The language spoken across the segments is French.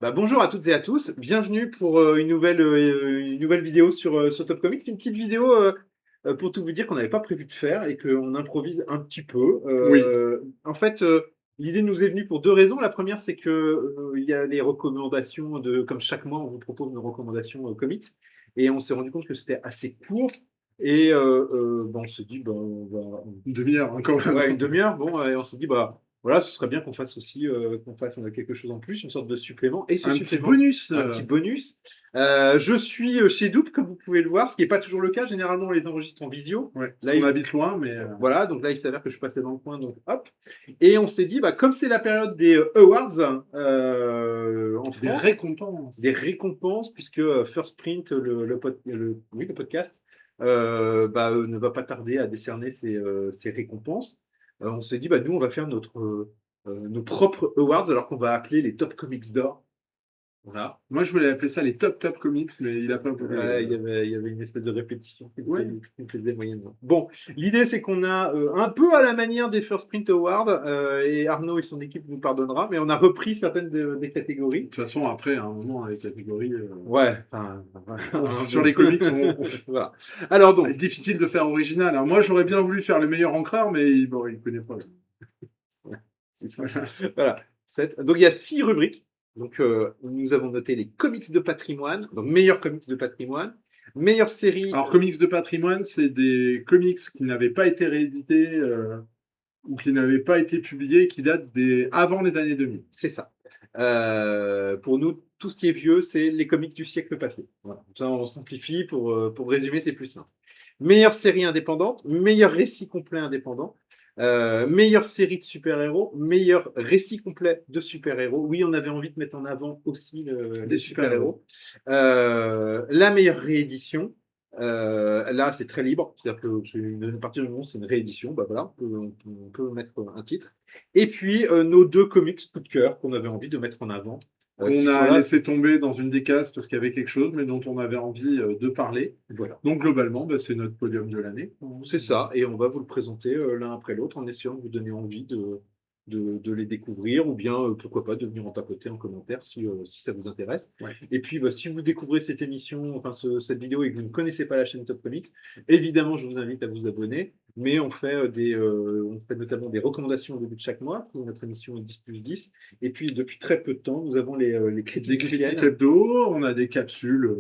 Bonjour à toutes et à tous, bienvenue pour une nouvelle vidéo sur Top Comics. Une petite vidéo pour tout vous dire qu'on n'avait pas prévu de faire et qu'on improvise un petit peu. Oui, L'idée nous est venue pour deux raisons. La première, c'est que il y a les recommandations comme chaque mois, on vous propose nos recommandations comics et on s'est rendu compte que c'était assez court. On s'est dit, une demi-heure hein, quand même. ouais, une demi-heure. Bon, et on s'est dit, voilà, ce serait bien qu'on fasse aussi qu'on fasse quelque chose en plus, une sorte de supplément. Et ce Un petit supplément, bonus. un petit bonus. Je suis chez Doupe, comme vous pouvez le voir, ce qui n'est pas toujours le cas. Généralement, on les enregistre en visio. Ouais, parce Là, qu'on habite loin, mais voilà, donc là, il s'avère que je passais dans le coin, donc hop. Et on s'est dit, comme c'est la période des awards en des France, récompenses. des récompenses, puisque First Print, oui, le podcast, ne va pas tarder à décerner ses récompenses. On s'est dit, nous, on va faire nos propres awards, alors qu'on va appeler les Top Comics d'or. Voilà. Moi, je voulais appeler ça les top comics, mais il a pas voulu. Il y avait une espèce de répétition Ouais. qui me plaisait moyennement. Bon, l'idée c'est qu'on a un peu à la manière des First Print Awards, et Arnaud et son équipe nous pardonnera, mais on a repris certaines des De catégories. toute façon, après, à un moment, les catégories Ouais, enfin, sur les comics, voilà. Alors c'est donc, difficile de faire original. Alors, moi, j'aurais bien voulu faire le meilleur encreur, mais bon, il connaît pas. c'est ça. Voilà. Donc il y a 6 rubriques. Donc nous avons noté les comics de patrimoine, donc meilleurs comics de patrimoine, meilleure série, Alors, comics de patrimoine, c'est des comics qui n'avaient pas été réédités ou qui n'avaient pas été publiés, qui datent avant les années 2000. c'est ça. Pour nous, tout ce qui est vieux, c'est les comics du siècle passé. Voilà. Ça, on simplifie pour résumer, c'est plus simple. Meilleure série indépendante, meilleur récit complet indépendant, meilleure série de super-héros, meilleur récit complet de super-héros. Oui, on avait envie de mettre en avant aussi Des les super-héros. super-héros. La meilleure réédition. Là, c'est très libre, c'est-à-dire que à partir du moment où c'est une réédition, voilà, on peut mettre un titre. Et puis, nos deux comics coup de cœur qu'on avait envie de mettre en avant, Qu'on qui sont a là. laissé tomber dans une des cases parce qu'il y avait quelque chose, mais dont on avait envie de parler. Voilà. Donc globalement, c'est notre podium de l'année. C'est ça, et on va vous le présenter l'un après l'autre en essayant de vous donner envie de les découvrir, ou bien pourquoi pas de venir en papoter en commentaire si ça vous intéresse. Ouais. Et puis si vous découvrez cette émission, cette vidéo et que vous ne connaissez pas la chaîne Top Comics, évidemment je vous invite à vous abonner, mais on fait notamment des recommandations au début de chaque mois, pour notre émission 10+10, et puis depuis très peu de temps, nous avons les critiques Des du critiques PN hebdo, on a des capsules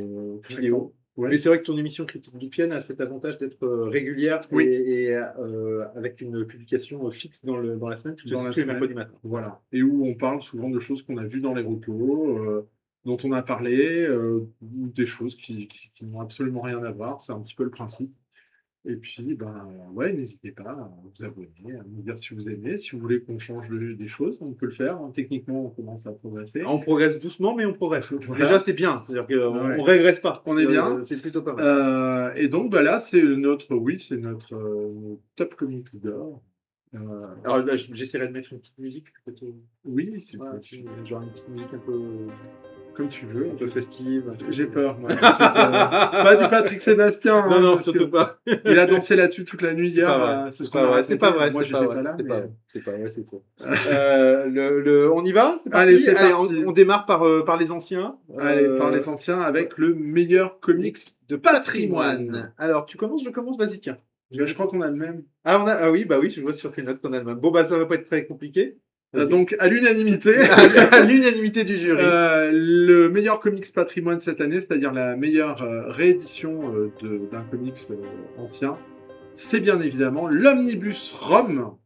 vidéo. Ouais. Mais c'est vrai que ton émission Critique du PN a cet avantage d'être régulière Oui, et avec une publication fixe dans la semaine, dans la tous les semaine. mercredis matin. Voilà. Et où on parle souvent de choses qu'on a vues dans les recos, dont on a parlé, ou des choses qui n'ont absolument rien à voir. C'est un petit peu le principe. Et puis, ouais, n'hésitez pas à vous abonner, à nous dire si vous aimez, si vous voulez qu'on change des choses, on peut le faire, hein. Techniquement, on commence à progresser. On progresse doucement, mais on progresse. Voilà. Déjà, c'est bien. C'est-à-dire qu'on Ouais. ne régresse pas. On est bien. C'est plutôt pas mal. Et donc, là, c'est notre top comics d'or. Alors là, j'essaierai de mettre une petite musique. Oui, c'est Voilà, genre une petite musique comme tu veux. un peu festive. J'ai peur, moi. Pas du Patrick Sébastien. Non, Hein, non, parce surtout que pas. il a dansé là-dessus toute la nuit C'est pas hier. vrai. C'est ce qu'on a raconté. C'est pas vrai. Moi, C'est pas j'étais vrai. pas là. C'est pas Mais... vrai. C'est pas vrai. C'est faux. On y va? C'est Allez, parti? c'est Allez, parti. on démarre par les anciens. Allez, par les anciens avec le meilleur comics De patrimoine. patrimoine. Alors, tu commences, je commence, vas-y, tiens. Je crois qu'on a le même. Ah oui, oui, je vois sur tes notes qu'on a le même. Bon, ça va pas être très compliqué. Donc, à l'unanimité, À l'unanimité du jury. le meilleur comics patrimoine cette année, c'est-à-dire la meilleure réédition d'un comics ancien, c'est bien évidemment l'Omnibus Rome,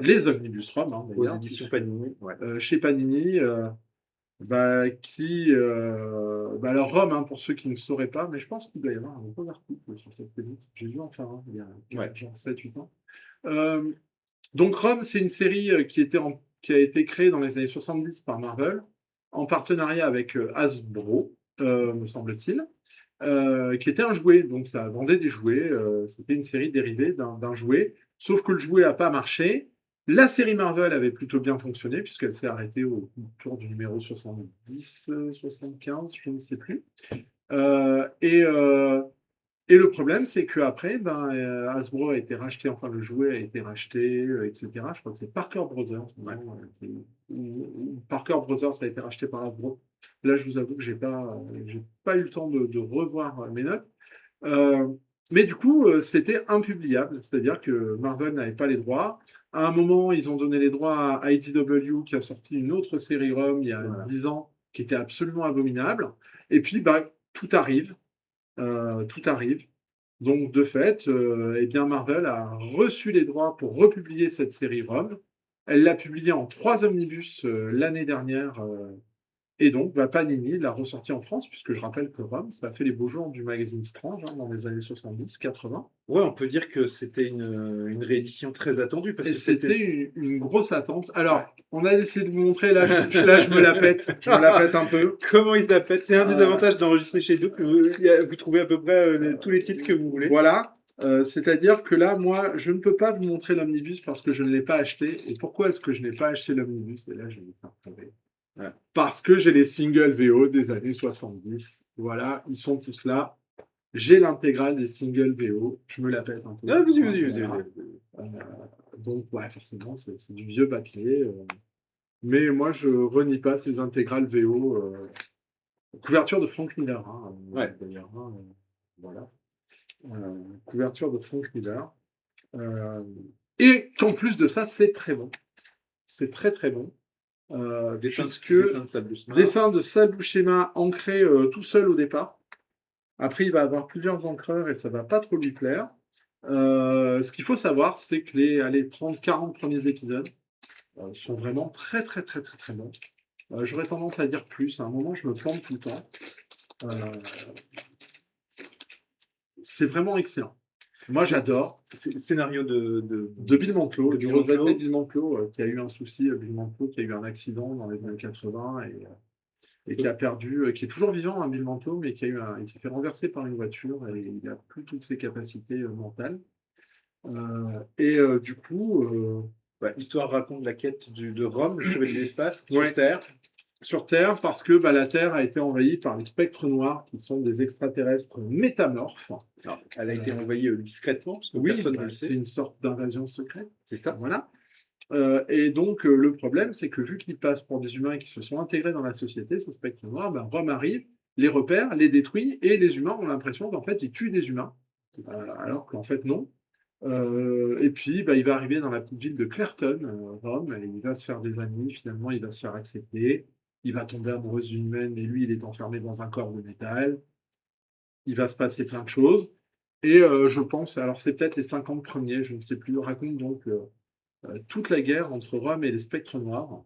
les Omnibus Rome, hein, Aux d'ailleurs, éditions Panini. Ouais. chez Panini, alors Rome, hein, pour ceux qui ne sauraient pas, mais je pense qu'il doit y avoir un gros article sur cette comics. J'ai dû en faire un il y a genre 7-8 ans. Euh, donc Rome, c'est une série qui a été créée dans les années 70 par Marvel, en partenariat avec Hasbro, me semble-t-il, qui était un jouet. Donc ça vendait des jouets. C'était une série dérivée d'un jouet. Sauf que le jouet n'a pas marché. La série Marvel avait plutôt bien fonctionné, puisqu'elle s'est arrêtée autour du numéro 70, 75, je ne sais plus. Et Et le problème, c'est qu'après, Hasbro a été racheté, enfin le jouet a été racheté, etc. Je crois que c'est Parker Brothers. Maintenant, ou Parker Brothers a été racheté par Hasbro. Là, je vous avoue que j'ai pas eu le temps de revoir mes notes. Euh, mais du coup, c'était impubliable, c'est-à-dire que Marvel n'avait pas les droits. À un moment, ils ont donné les droits à IDW, qui a sorti une autre série ROM il y a 10 ans, qui était absolument abominable. Et puis, tout arrive. Tout arrive. Donc, de fait, eh bien, Marvel a reçu les droits pour republier cette série ROM. Elle l'a publiée en 3 omnibus l'année dernière. Et donc, Panini l'a ressorti en France, puisque je rappelle que ROM, ça a fait les beaux jours du magazine Strange dans les années 70-80. Ouais, on peut dire que c'était une réédition très attendue. Parce Et que c'était une grosse attente. Alors, on a essayé de vous montrer, là, je me la pète. Je me la pète un peu. Comment ils se la pètent. C'est un des avantages d'enregistrer chez nous, que vous trouvez à peu près tous les titres que vous voulez. Voilà. C'est-à-dire que là, moi, je ne peux pas vous montrer l'omnibus parce que je ne l'ai pas acheté. Et pourquoi est-ce que je n'ai pas acheté l'omnibus? Et là, je vais vous faire pleurer. Voilà. Parce que j'ai les singles VO des années 70. Voilà, ils sont tous là. J'ai l'intégrale des singles VO. Je me la pète un peu. Ah, vas-y. Donc, ouais, forcément, c'est du vieux papier. Mais moi, je renie pas ces intégrales VO. Couverture de Frank Miller, d'ailleurs. Voilà. Couverture de Frank Miller. Et qu'en plus de ça, c'est très bon. C'est très très bon. Dessin de Sal Buscema ancré tout seul au départ. Après, il va avoir plusieurs encreurs et ça va pas trop lui plaire. Ce qu'il faut savoir, c'est que les 30-40 premiers épisodes sont vraiment très très très très très bons. J'aurais tendance à dire plus. À un moment, je me plante tout le temps. C'est vraiment excellent. Moi, j'adore. Scénario de Bill Mantlo, du regretté Bill Mantlo, qui a eu un souci, Bill Mantlo, qui a eu un accident dans les années 80 et qui a perdu, qui est toujours vivant, Bill Mantlo, mais il s'est fait renverser par une voiture et il n'a plus toutes ses capacités mentales. Du coup, l'histoire raconte la quête de Rome, le chevalier de l'espace, sur Terre. Sur Terre, parce que la Terre a été envahie par les spectres noirs, qui sont des extraterrestres métamorphes. Alors, elle a été envahie discrètement, parce que personne ne le sait. C'est une sorte d'invasion secrète. C'est ça. Voilà. Et donc, le problème, c'est que vu qu'ils passent pour des humains qui se sont intégrés dans la société, ces spectres noirs, Rome arrive, les repère, les détruit, et les humains ont l'impression qu'en fait, ils tuent des humains. Alors qu'en fait, non. Et puis, il va arriver dans la petite ville de Clerton, Rome, et il va se faire des amis, finalement, il va se faire accepter. Il va tomber amoureux d'une humaine, et lui, il est enfermé dans un corps de métal. Il va se passer plein de choses. Et je pense, alors c'est peut-être les 50 premiers, je ne sais plus, raconte donc toute la guerre entre Rome et les spectres noirs.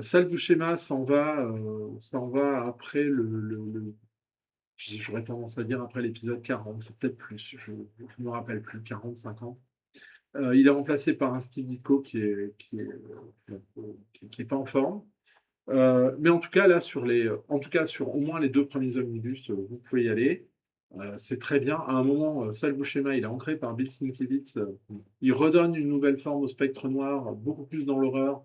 Sal Buscema s'en va après j'aurais tendance à dire après l'épisode 40, c'est peut-être plus, je ne me rappelle plus, 40, 50. Il est remplacé par un Steve Ditko qui est pas en forme. Mais en tout cas, là, sur au moins les 2 premiers omnibus, vous pouvez y aller. C'est très bien. À un moment, Sal Buscema, il est ancré par Bill Sienkiewicz. Il redonne une nouvelle forme au spectre noir, beaucoup plus dans l'horreur.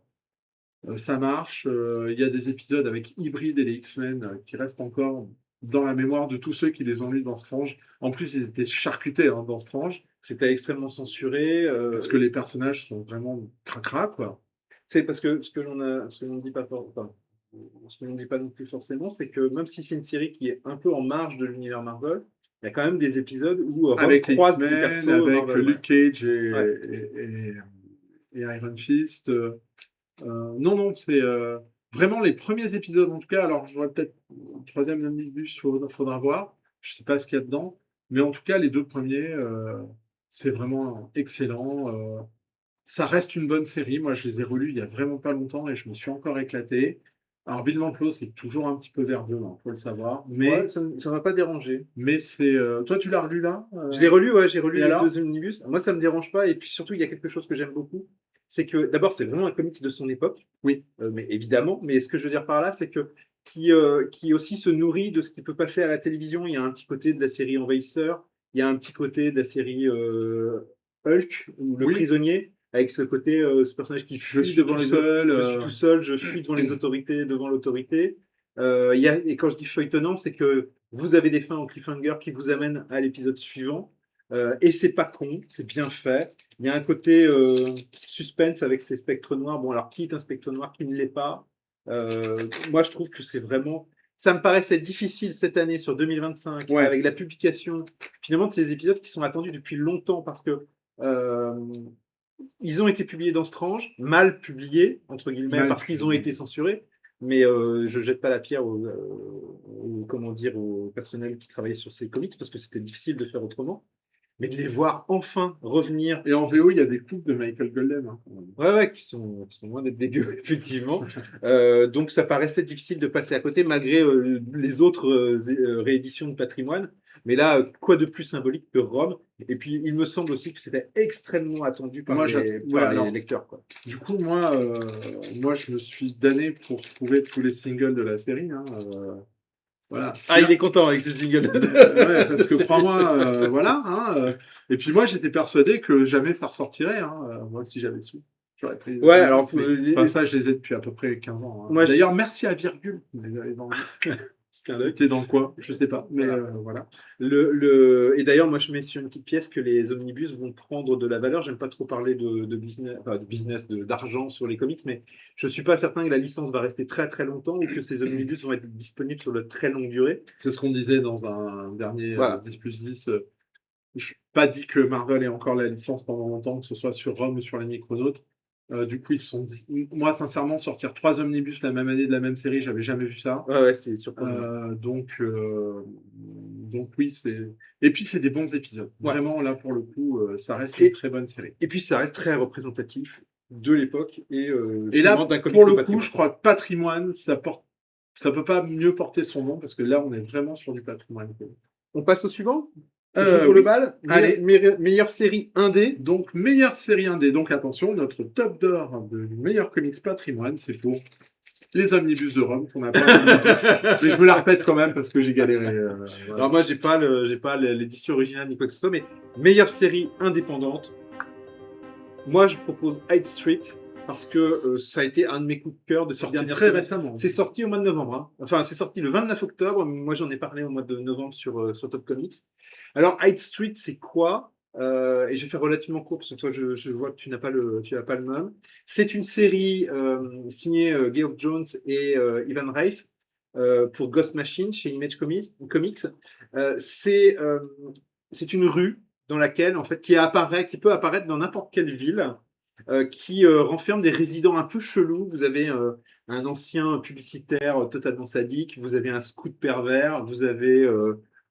Ça marche. Il y a des épisodes avec Hybrid et les X-Men qui restent encore dans la mémoire de tous ceux qui les ont lus dans Strange. En plus, ils étaient charcutés dans Strange. C'était extrêmement censuré. Parce que les personnages sont vraiment cracra, quoi. C'est parce que ce que l'on ne dit pas non plus forcément, c'est que même si c'est une série qui est un peu en marge de l'univers Marvel, il y a quand même des épisodes où avec les croise des X-Men, persos avec Marvel, Luke Cage et Iron Fist. Non, c'est vraiment les premiers épisodes en tout cas. Alors, j'aurais peut-être un troisième omnibus, faudra voir. Je sais pas ce qu'il y a dedans, mais en tout cas, les 2 premiers, c'est vraiment excellent. Ça reste une bonne série. Moi, je les ai relus il y a vraiment pas longtemps et je me suis encore éclaté. Alors, Bill Mantlo, c'est toujours un petit peu verbeux, faut le savoir. Mais ça ne m'a pas dérangé. Mais c'est. Toi, tu l'as relu là Je l'ai relu, j'ai relu les 2 omnibus. Moi, ça me dérange pas. Et puis surtout, il y a quelque chose que j'aime beaucoup. C'est que d'abord, c'est vraiment un comics de son époque. Oui. Mais évidemment. Mais ce que je veux dire par là, c'est que qui aussi se nourrit de ce qui peut passer à la télévision. Il y a un petit côté de la série Envahisseur. Il y a un petit côté de la série Hulk ou Le Prisonnier. Avec ce côté, ce personnage qui fuit devant les autres. Je suis tout seul, je fuis devant les autorités, devant l'autorité. Et quand je dis feuilletonnant, c'est que vous avez des fins en cliffhanger qui vous amènent à l'épisode suivant. Et c'est pas con, c'est bien fait. Il y a un côté suspense avec ces spectres noirs. Bon, alors qui est un spectre noir, qui ne l'est pas? Moi, je trouve que c'est vraiment. Ça me paraissait difficile cette année sur 2025 Ouais. avec la publication finalement de ces épisodes qui sont attendus depuis longtemps parce que ils ont été publiés dans Strange, mal publiés entre guillemets Mal parce qu'ils ont publiés. été censurés. Mais je jette pas la pierre comment dire, au personnel qui travaillait sur ces comics parce que c'était difficile de faire autrement. Mais de les voir enfin revenir. Et en VO, il y a des coupes de Michael Golden. Hein. Ouais, qui sont loin d'être dégueux, effectivement. Donc ça paraissait difficile de passer à côté malgré les autres rééditions de Patrimoine. Mais là, quoi de plus symbolique que Rome? Et puis, il me semble aussi que c'était extrêmement attendu par Moi, les lecteurs. Quoi. Du coup, moi, je me suis damné pour trouver tous les singles de la série. Hein, voilà. Il est content avec ses singles. Ouais, parce que crois-moi, voilà. Hein, et puis moi, j'étais persuadé que jamais ça ressortirait. Hein, moi, si j'avais su, j'aurais pris. Ouais, alors. Ça, je les ai depuis à peu près 15 ans. Hein. Moi, d'ailleurs, merci à Virgule. C'était dans quoi? Je sais pas. Mais voilà. Et d'ailleurs, moi, je mets sur une petite pièce que les omnibus vont prendre de la valeur. J'aime pas trop parler de business, d'argent sur les comics, mais je suis pas certain que la licence va rester très très longtemps ou que ces omnibus vont être disponibles sur de très longue durée. C'est ce qu'on disait dans un dernier 10+10. Je n'ai pas dit que Marvel ait encore la licence pendant longtemps, que ce soit sur Rome ou sur les Micronautes. Du coup, ils se sont dit. Moi, sincèrement, sortir 3 omnibus la même année de la même série, j'avais jamais vu ça. Ouais, c'est surprenant. Donc oui, c'est. Et puis, c'est des bons épisodes. Ouais. Vraiment, là, pour le coup, ça reste une très bonne série. Et puis, ça reste très représentatif de l'époque. Et là, pour le coup, je crois que Patrimoine, ça peut pas mieux porter son nom, parce que là, on est vraiment sur du Patrimoine. On passe au suivant? Le bal. Allez. Meilleure série indé. Donc, meilleure série indé. Donc, attention, notre top d'or de meilleur comics Patrimoine, c'est pour les omnibus de Rome, qu'on n'a pas. Mais je me la répète quand même parce que j'ai galéré. Voilà. Alors, moi, j'ai pas l'édition originale ni quoi que ce soit, mais meilleure série indépendante. Moi, je propose Hyde Street parce que ça a été un de mes coups de cœur de cette dernière très récemment. C'est sorti au mois de novembre. Hein. Enfin, c'est sorti le 29 octobre. Moi, j'en ai parlé au mois de novembre sur Top Comics. Alors, Hyde Street, c'est quoi? Et je vais faire relativement court parce que toi, je vois que tu n'as pas le même. C'est une série signée Geoff Jones et Ivan Reis pour Ghost Machine chez Image Comics. C'est une rue dans laquelle, en fait, qui peut apparaître dans n'importe quelle ville, qui renferme des résidents un peu chelous. Vous avez un ancien publicitaire totalement sadique, vous avez un scout pervers, vous avez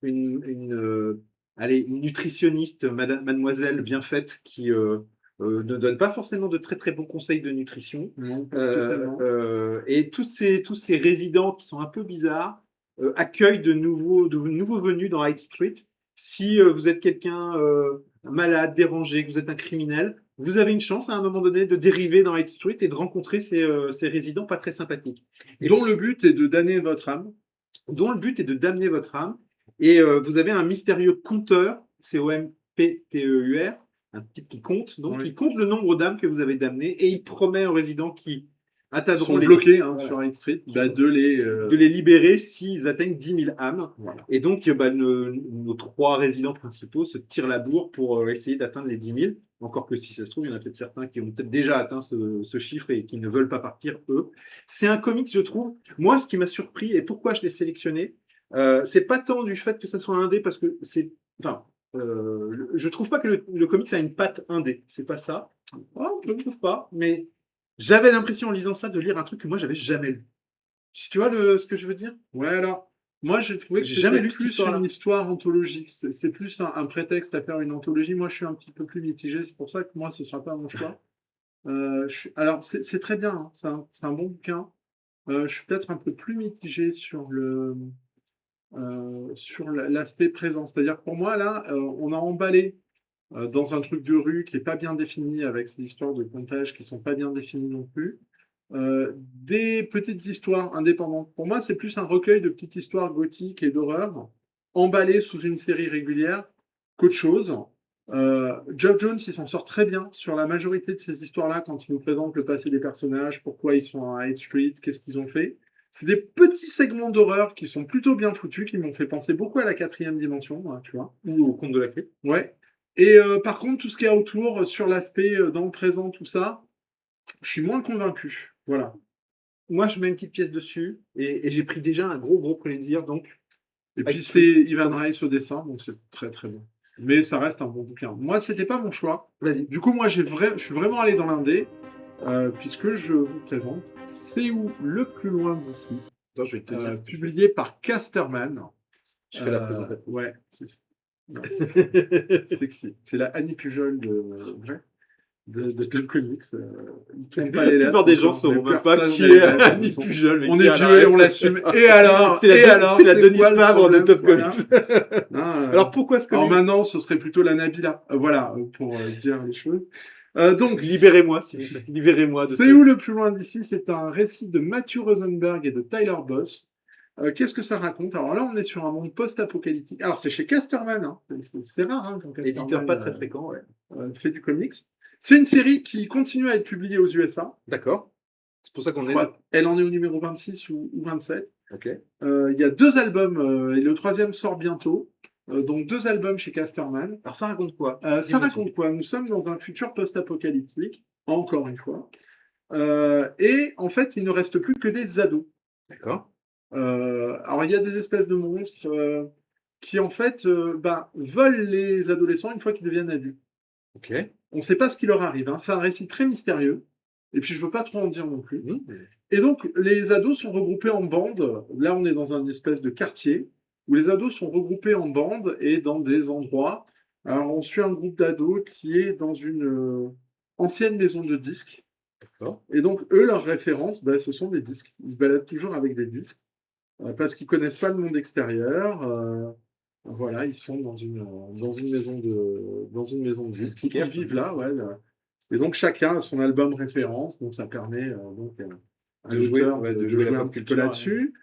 une nutritionniste, mademoiselle bien faite, qui ne donne pas forcément de très très bons conseils de nutrition. Non, pas spécialement. Et tous ces résidents qui sont un peu bizarres accueillent de nouveaux venus dans Hyde Street. Si vous êtes quelqu'un malade, dérangé, que vous êtes un criminel, vous avez une chance à un moment donné de dériver dans Hyde Street et de rencontrer ces résidents pas très sympathiques. Dont le but est de damner votre âme. Et vous avez un mystérieux compteur, COMPTEUR, un type qui compte, donc il compte le nombre d'âmes que vous avez damnées et il promet aux résidents qui atteindront les bloqués sur Hyde Street de les libérer s'ils atteignent 10 000 âmes. Voilà. Et donc nos 3 résidents principaux se tirent la bourre pour essayer d'atteindre les 10 000. Encore que si ça se trouve, il y en a peut-être certains qui ont peut-être déjà atteint ce chiffre et qui ne veulent pas partir, eux. C'est un comics, je trouve. Moi, ce qui m'a surpris et pourquoi je l'ai sélectionné, c'est pas tant du fait que ça soit indé, parce que je trouve pas que le comics a une patte indé. C'est pas ça. Je ne trouve pas. Mais j'avais l'impression en lisant ça de lire un truc que moi j'avais jamais lu. Tu vois ce que je veux dire? Ouais, alors. Moi, j'ai trouvé que j'ai jamais lu plus une histoire anthologique. C'est plus un prétexte à faire une anthologie. Moi, je suis un petit peu plus mitigé. C'est pour ça que moi, ce ne sera pas mon choix. Alors, c'est très bien. Hein. C'est un bon bouquin. Je suis peut-être un peu plus mitigé sur l'aspect présent. C'est-à-dire que pour moi, là, on a emballé dans un truc de rue qui n'est pas bien défini, avec ces histoires de comptage qui ne sont pas bien définies non plus. Des petites histoires indépendantes. Pour moi, c'est plus un recueil de petites histoires gothiques et d'horreur emballées sous une série régulière qu'autre chose. Geoff Jones, il s'en sort très bien sur la majorité de ces histoires-là quand il nous présente le passé des personnages, pourquoi ils sont à Hyde Street, qu'est-ce qu'ils ont fait. C'est des petits segments d'horreur qui sont plutôt bien foutus, qui m'ont fait penser beaucoup à la quatrième dimension, hein, tu vois. Ou au conte de la clé. Ouais. Et par contre, tout ce qu'il y a autour, sur l'aspect dans le présent, tout ça, je suis moins convaincu. Voilà. Moi, je mets une petite pièce dessus et j'ai pris déjà un gros plaisir. Donc, Et puis avec c'est Ivan Reis au dessin, donc c'est très très bon. Mais ça reste un bon bouquin. Moi, c'était pas mon choix. vas-y. Du coup, moi, je suis vraiment allé dans l'indé, puisque je vous présente C'est où le plus loin d'ici, Attends, je vais te dire. publié par Casterman. Je fais la présentation. Ouais, sexy. C'est la Annie Pujol de Tom Comics. Ils tournent pas les La lettres plupart des gens encore, sauront mais même pas personne qui n'a est les lettres, Annie ils sont- Pujol. mais On qui est a la vieux et on ref. l'assume. Et alors C'est Et alors c'est la c'est Denise quoi le Fabre de problème Top Voilà. Comics. Hein, Alors pourquoi ce alors comics maintenant, ce serait plutôt la Nabila. Voilà, pour dire les choses. Donc, Libérez-moi, s'il vous plaît. Libérez-moi de C'est ce. où le plus loin d'ici? C'est un récit de Matthew Rosenberg et de Tyler Boss. Qu'est-ce que ça raconte? Alors là, on est sur un monde post-apocalyptique. Alors, c'est chez Casterman. Hein. C'est rare hein, quand Éditeur Casterman pas très fréquent, ouais. fait du comics. C'est une série qui continue à être publiée aux USA. D'accord. C'est pour ça qu'on Je est. crois elle en est au numéro 26 ou 27. Ok. Il y a 2 albums et le 3e sort bientôt. Donc 2 albums chez Casterman. Alors ça raconte quoi? Ça Dis-moi raconte quoi? Nous sommes dans un futur post-apocalyptique, encore une fois. Et en fait, il ne reste plus que des ados. D'accord. Alors, il y a des espèces de monstres qui, en fait, volent les adolescents une fois qu'ils deviennent adultes. Ok. On ne sait pas ce qui leur arrive. Hein. C'est un récit très mystérieux. Et puis, je ne veux pas trop en dire non plus. Mmh. Et donc, les ados sont regroupés en bandes. Là, on est dans un espèce de quartier où les ados sont regroupés en bandes et dans des endroits. Alors, on suit un groupe d'ados qui est dans une ancienne maison de disques. D'accord. Et donc, eux, leurs références, ce sont des disques. Ils se baladent toujours avec des disques parce qu'ils connaissent pas le monde extérieur. Voilà, ils sont dans une maison de disques. Ils vivent là, ouais. Et donc, chacun a son album référence. Donc, ça permet à l'auteur de jouer un petit peu là-dessus.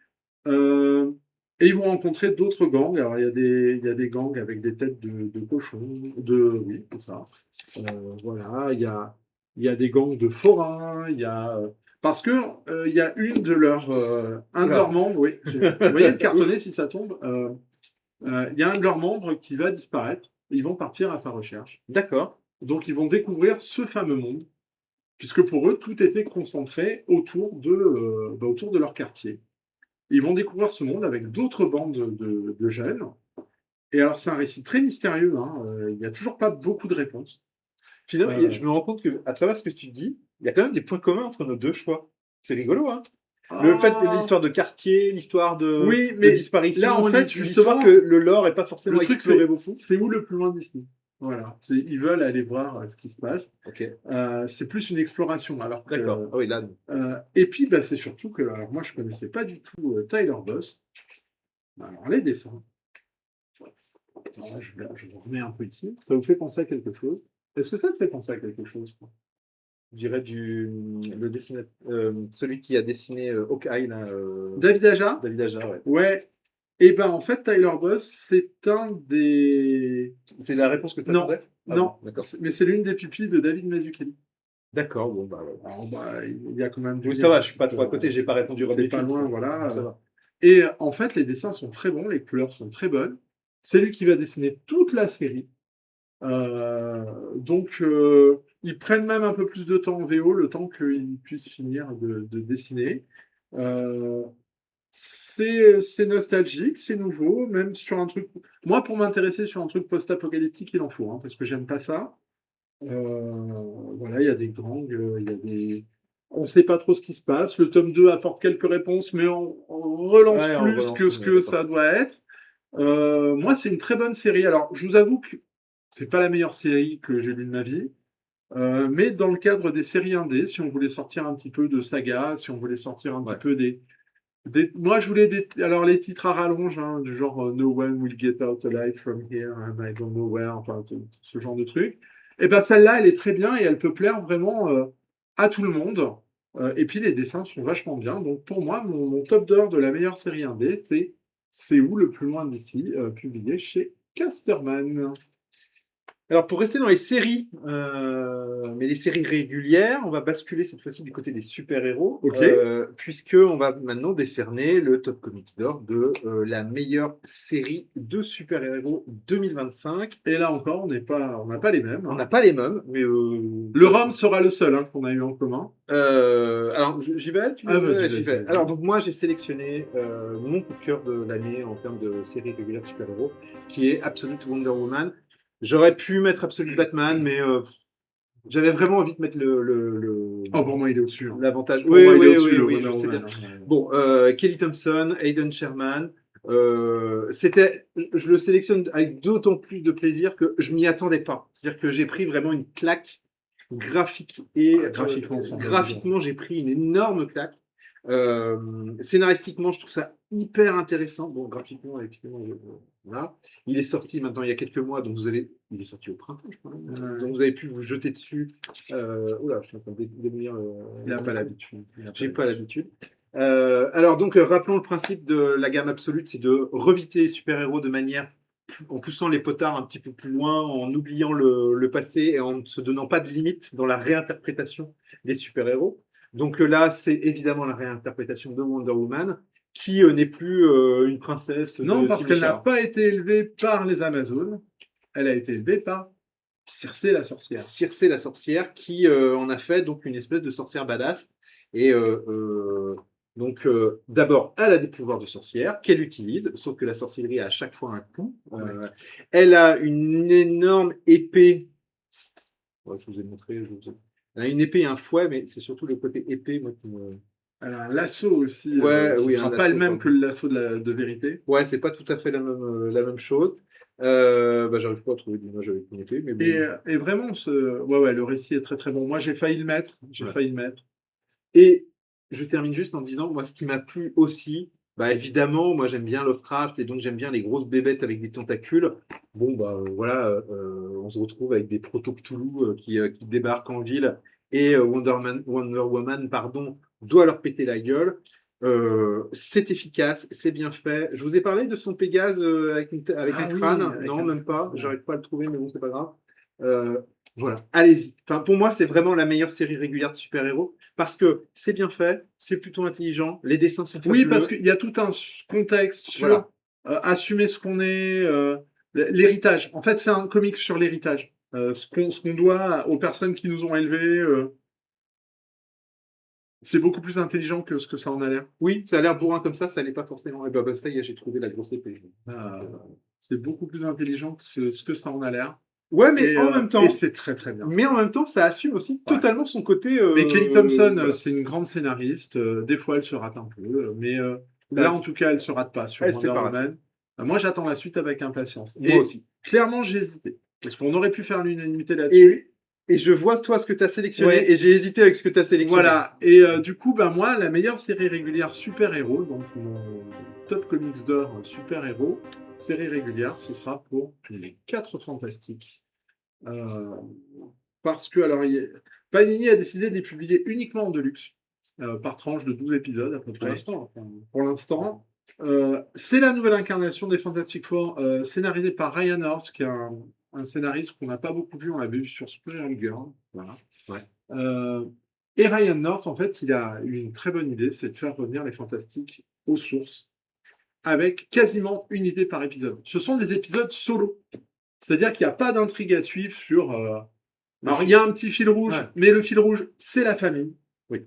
Et ils vont rencontrer d'autres gangs. Alors, il y a des gangs avec des têtes de cochons. Oui, c'est ça. Voilà, il y a des gangs de forains, parce que il y a un de leurs membres, oui, vous voyez le cartonnet si ça tombe, il y a un de leurs membres qui va disparaître, ils vont partir à sa recherche. D'accord. Donc ils vont découvrir ce fameux monde, puisque pour eux, tout était concentré autour de leur quartier. Ils vont découvrir ce monde avec d'autres bandes de jeunes. Et alors, c'est un récit très mystérieux, hein, il n'y a toujours pas beaucoup de réponses. Finalement, je me rends compte qu'à travers ce que tu dis, il y a quand même des points communs entre nos deux choix. C'est rigolo, hein? Le fait de l'histoire de quartier, l'histoire de disparition, là, en fait, l'histoire que le lore n'est pas forcément exploré beaucoup. C'est où le plus loin d'ici? Voilà. Ils veulent aller voir ce qui se passe. Ok. C'est plus une exploration. Alors que, d'accord. Ah oui, là. Et puis, c'est surtout que alors, moi, je ne connaissais pas du tout Tyler Boss. Alors, les dessins. Alors, je vous remets un peu ici. Ça vous fait penser à quelque chose? Est-ce que ça te fait penser à quelque chose? Je dirais celui qui a dessiné Hawkeye, là. David Aja? David Aja, ouais. Ouais. Et en fait, Tyler Boss, c'est un des. C'est la réponse que tu attendais? Non, d'accord. Mais c'est l'une des pupilles de David Mazzucchelli. D'accord, bon, bah. Ouais. Alors, il y a quand même du. Oui, ça va, je suis pas trop à côté, j'ai pas répondu. C'est pas loin, voilà. Ça va. Et en fait, les dessins sont très bons, les couleurs sont très bonnes. C'est lui qui va dessiner toute la série. Donc, ils prennent même un peu plus de temps en VO, le temps qu'ils puissent finir de dessiner. C'est nostalgique, c'est nouveau, même sur un truc. Moi, pour m'intéresser sur un truc post-apocalyptique, il en faut, hein, parce que j'aime pas ça. Voilà, il y a des gangs, il y a des. On ne sait pas trop ce qui se passe. Le tome 2 apporte quelques réponses, mais on relance plus que ce que ça doit être. Moi, c'est une très bonne série. Alors, je vous avoue que c'est pas la meilleure série que j'ai lue de ma vie. Mais dans le cadre des séries indées, si on voulait sortir un petit peu de saga, si on voulait sortir un petit peu moi, je voulais alors les titres à rallonge, hein, du genre No one will get out alive from here and I don't know where, enfin ce genre de truc. Et celle-là, elle est très bien et elle peut plaire vraiment à tout le monde. Et puis les dessins sont vachement bien. Donc pour moi, mon top d'or de la meilleure série indé, c'est où le plus loin d'ici, publié chez Casterman. Alors, pour rester dans les séries, mais les séries régulières, on va basculer cette fois-ci du côté des super-héros, Ok. puisqu'on va maintenant décerner le Top Comics d'or de la meilleure série de super-héros 2025. Et là encore, on n'a pas les mêmes. On Hein. n'a pas les mêmes, mais Le Rhum sera le seul qu'on a eu en commun. alors, j'y vais, tu Ah, veux? vas-y, J'y vas-y, vais. vas-y. Alors, donc moi, j'ai sélectionné mon coup de cœur de l'année en termes de série régulière de super-héros, qui est Absolute Wonder Woman. J'aurais pu mettre Absolute Batman, mais j'avais vraiment envie de mettre Oh, pour moi, il est au-dessus. Hein. l'avantage. Pour Oui, moi, il est oui, au-dessus, oui, le oui, Wonder je sais bien. Woman. Hein. Bon, Kelly Thompson, Hayden Sherman, je le sélectionne avec d'autant plus de plaisir que je m'y attendais pas. C'est-à-dire que j'ai pris vraiment une claque graphique et Graphiquement, c'est un graphiquement, j'ai pris une énorme claque. Scénaristiquement, je trouve ça hyper intéressant. Bon, graphiquement, effectivement, voilà. Il est sorti maintenant il y a quelques mois, donc il est sorti au printemps, je crois. Donc vous avez pu vous jeter dessus. Oula, je suis en train de démolir. Il n'a pas l'habitude. J'ai pas l'habitude. Alors donc, rappelons le principe de la gamme absolue, c'est de reviter les super-héros de manière en poussant les potards un petit peu plus loin, en oubliant le passé et en ne se donnant pas de limite dans la réinterprétation des super-héros. Donc là, c'est évidemment la réinterprétation de Wonder Woman, qui n'est plus une princesse Non, de parce qu'elle n'a Timișoara. pas été élevée par les Amazones. Elle a été élevée par Circé la sorcière. Circé la sorcière, qui en a fait donc une espèce de sorcière badass. Et donc, d'abord, elle a des pouvoirs de sorcière qu'elle utilise, sauf que la sorcellerie a à chaque fois un coût. Elle a une énorme épée. Ouais, je vous ai montré. Elle a une épée et un fouet, mais c'est surtout le côté épée, moi, qui me. Elle a un lasso aussi, Ouais, qui oui, ne sera un pas lasso, le même pardon. que le lasso de vérité. Ouais, c'est pas tout à fait la même chose. J'arrive pas à trouver d'image avec une épée, mais bon. Et vraiment, ouais, le récit est très très bon. Moi, j'ai failli le mettre. Ouais. Et je termine juste en disant, moi, ce qui m'a plu aussi, bah évidemment, moi j'aime bien Lovecraft et donc j'aime bien les grosses bébêtes avec des tentacules. Bon, bah voilà, on se retrouve avec des proto-Cthulhu qui débarquent en ville et Wonder Woman, pardon, doit leur péter la gueule. C'est efficace, c'est bien fait. Je vous ai parlé de son Pégase avec un crâne. avec Non, même pas. ouais. J'arrive pas à le trouver, mais bon, c'est pas grave. Voilà, allez-y. Enfin, pour moi, c'est vraiment la meilleure série régulière de super-héros parce que c'est bien fait, c'est plutôt intelligent, les dessins sont fabuleux. Oui, parce qu'il y a tout un contexte sur Voilà. assumer ce qu'on est, l'héritage. En fait, c'est un comics sur l'héritage. Ce qu'on doit aux personnes qui nous ont élevés. C'est beaucoup plus intelligent que ce que ça en a l'air. Oui, ça a l'air bourrin comme ça l'est pas forcément. Et bah, ça y est, j'ai trouvé la grosse épée. C'est beaucoup plus intelligent que ce que ça en a l'air. Ouais, mais en même temps. Et c'est très très bien. Mais en même temps, ça assume aussi totalement son côté. Mais Kelly Thompson, voilà. c'est une grande scénariste. Des fois, elle se rate un peu. Mais Là, là, en tout cas, elle se rate pas sur elle s'est Wonder pas ratée. Woman. Moi, j'attends la suite avec impatience. Moi aussi. Clairement, j'ai hésité. Parce qu'on aurait pu faire l'unanimité là-dessus. Et je vois toi ce que tu as sélectionné Ouais. et j'ai hésité avec ce que tu as sélectionné. Voilà. Et du coup, moi, la meilleure série régulière super-héros, donc mon top comics d'or super-héros, série régulière, ce sera pour les 4 Fantastiques. Parce que, alors, Panini a décidé de les publier uniquement en deluxe, par tranche de 12 épisodes à peu près. Pour l'instant. C'est la nouvelle incarnation des Fantastic Four, scénarisée par Ryan Horst, qui est un scénariste qu'on n'a pas beaucoup vu, on l'a vu sur Supergirl Girl. Voilà. Et Ryan Horst, en fait, il a eu une très bonne idée, c'est de faire revenir les Fantastiques aux sources, avec quasiment une idée par épisode. Ce sont des épisodes solo. C'est-à-dire qu'il n'y a pas d'intrigue à suivre sur. Alors, il y a un petit fil rouge, mais le fil rouge, c'est la famille. Oui.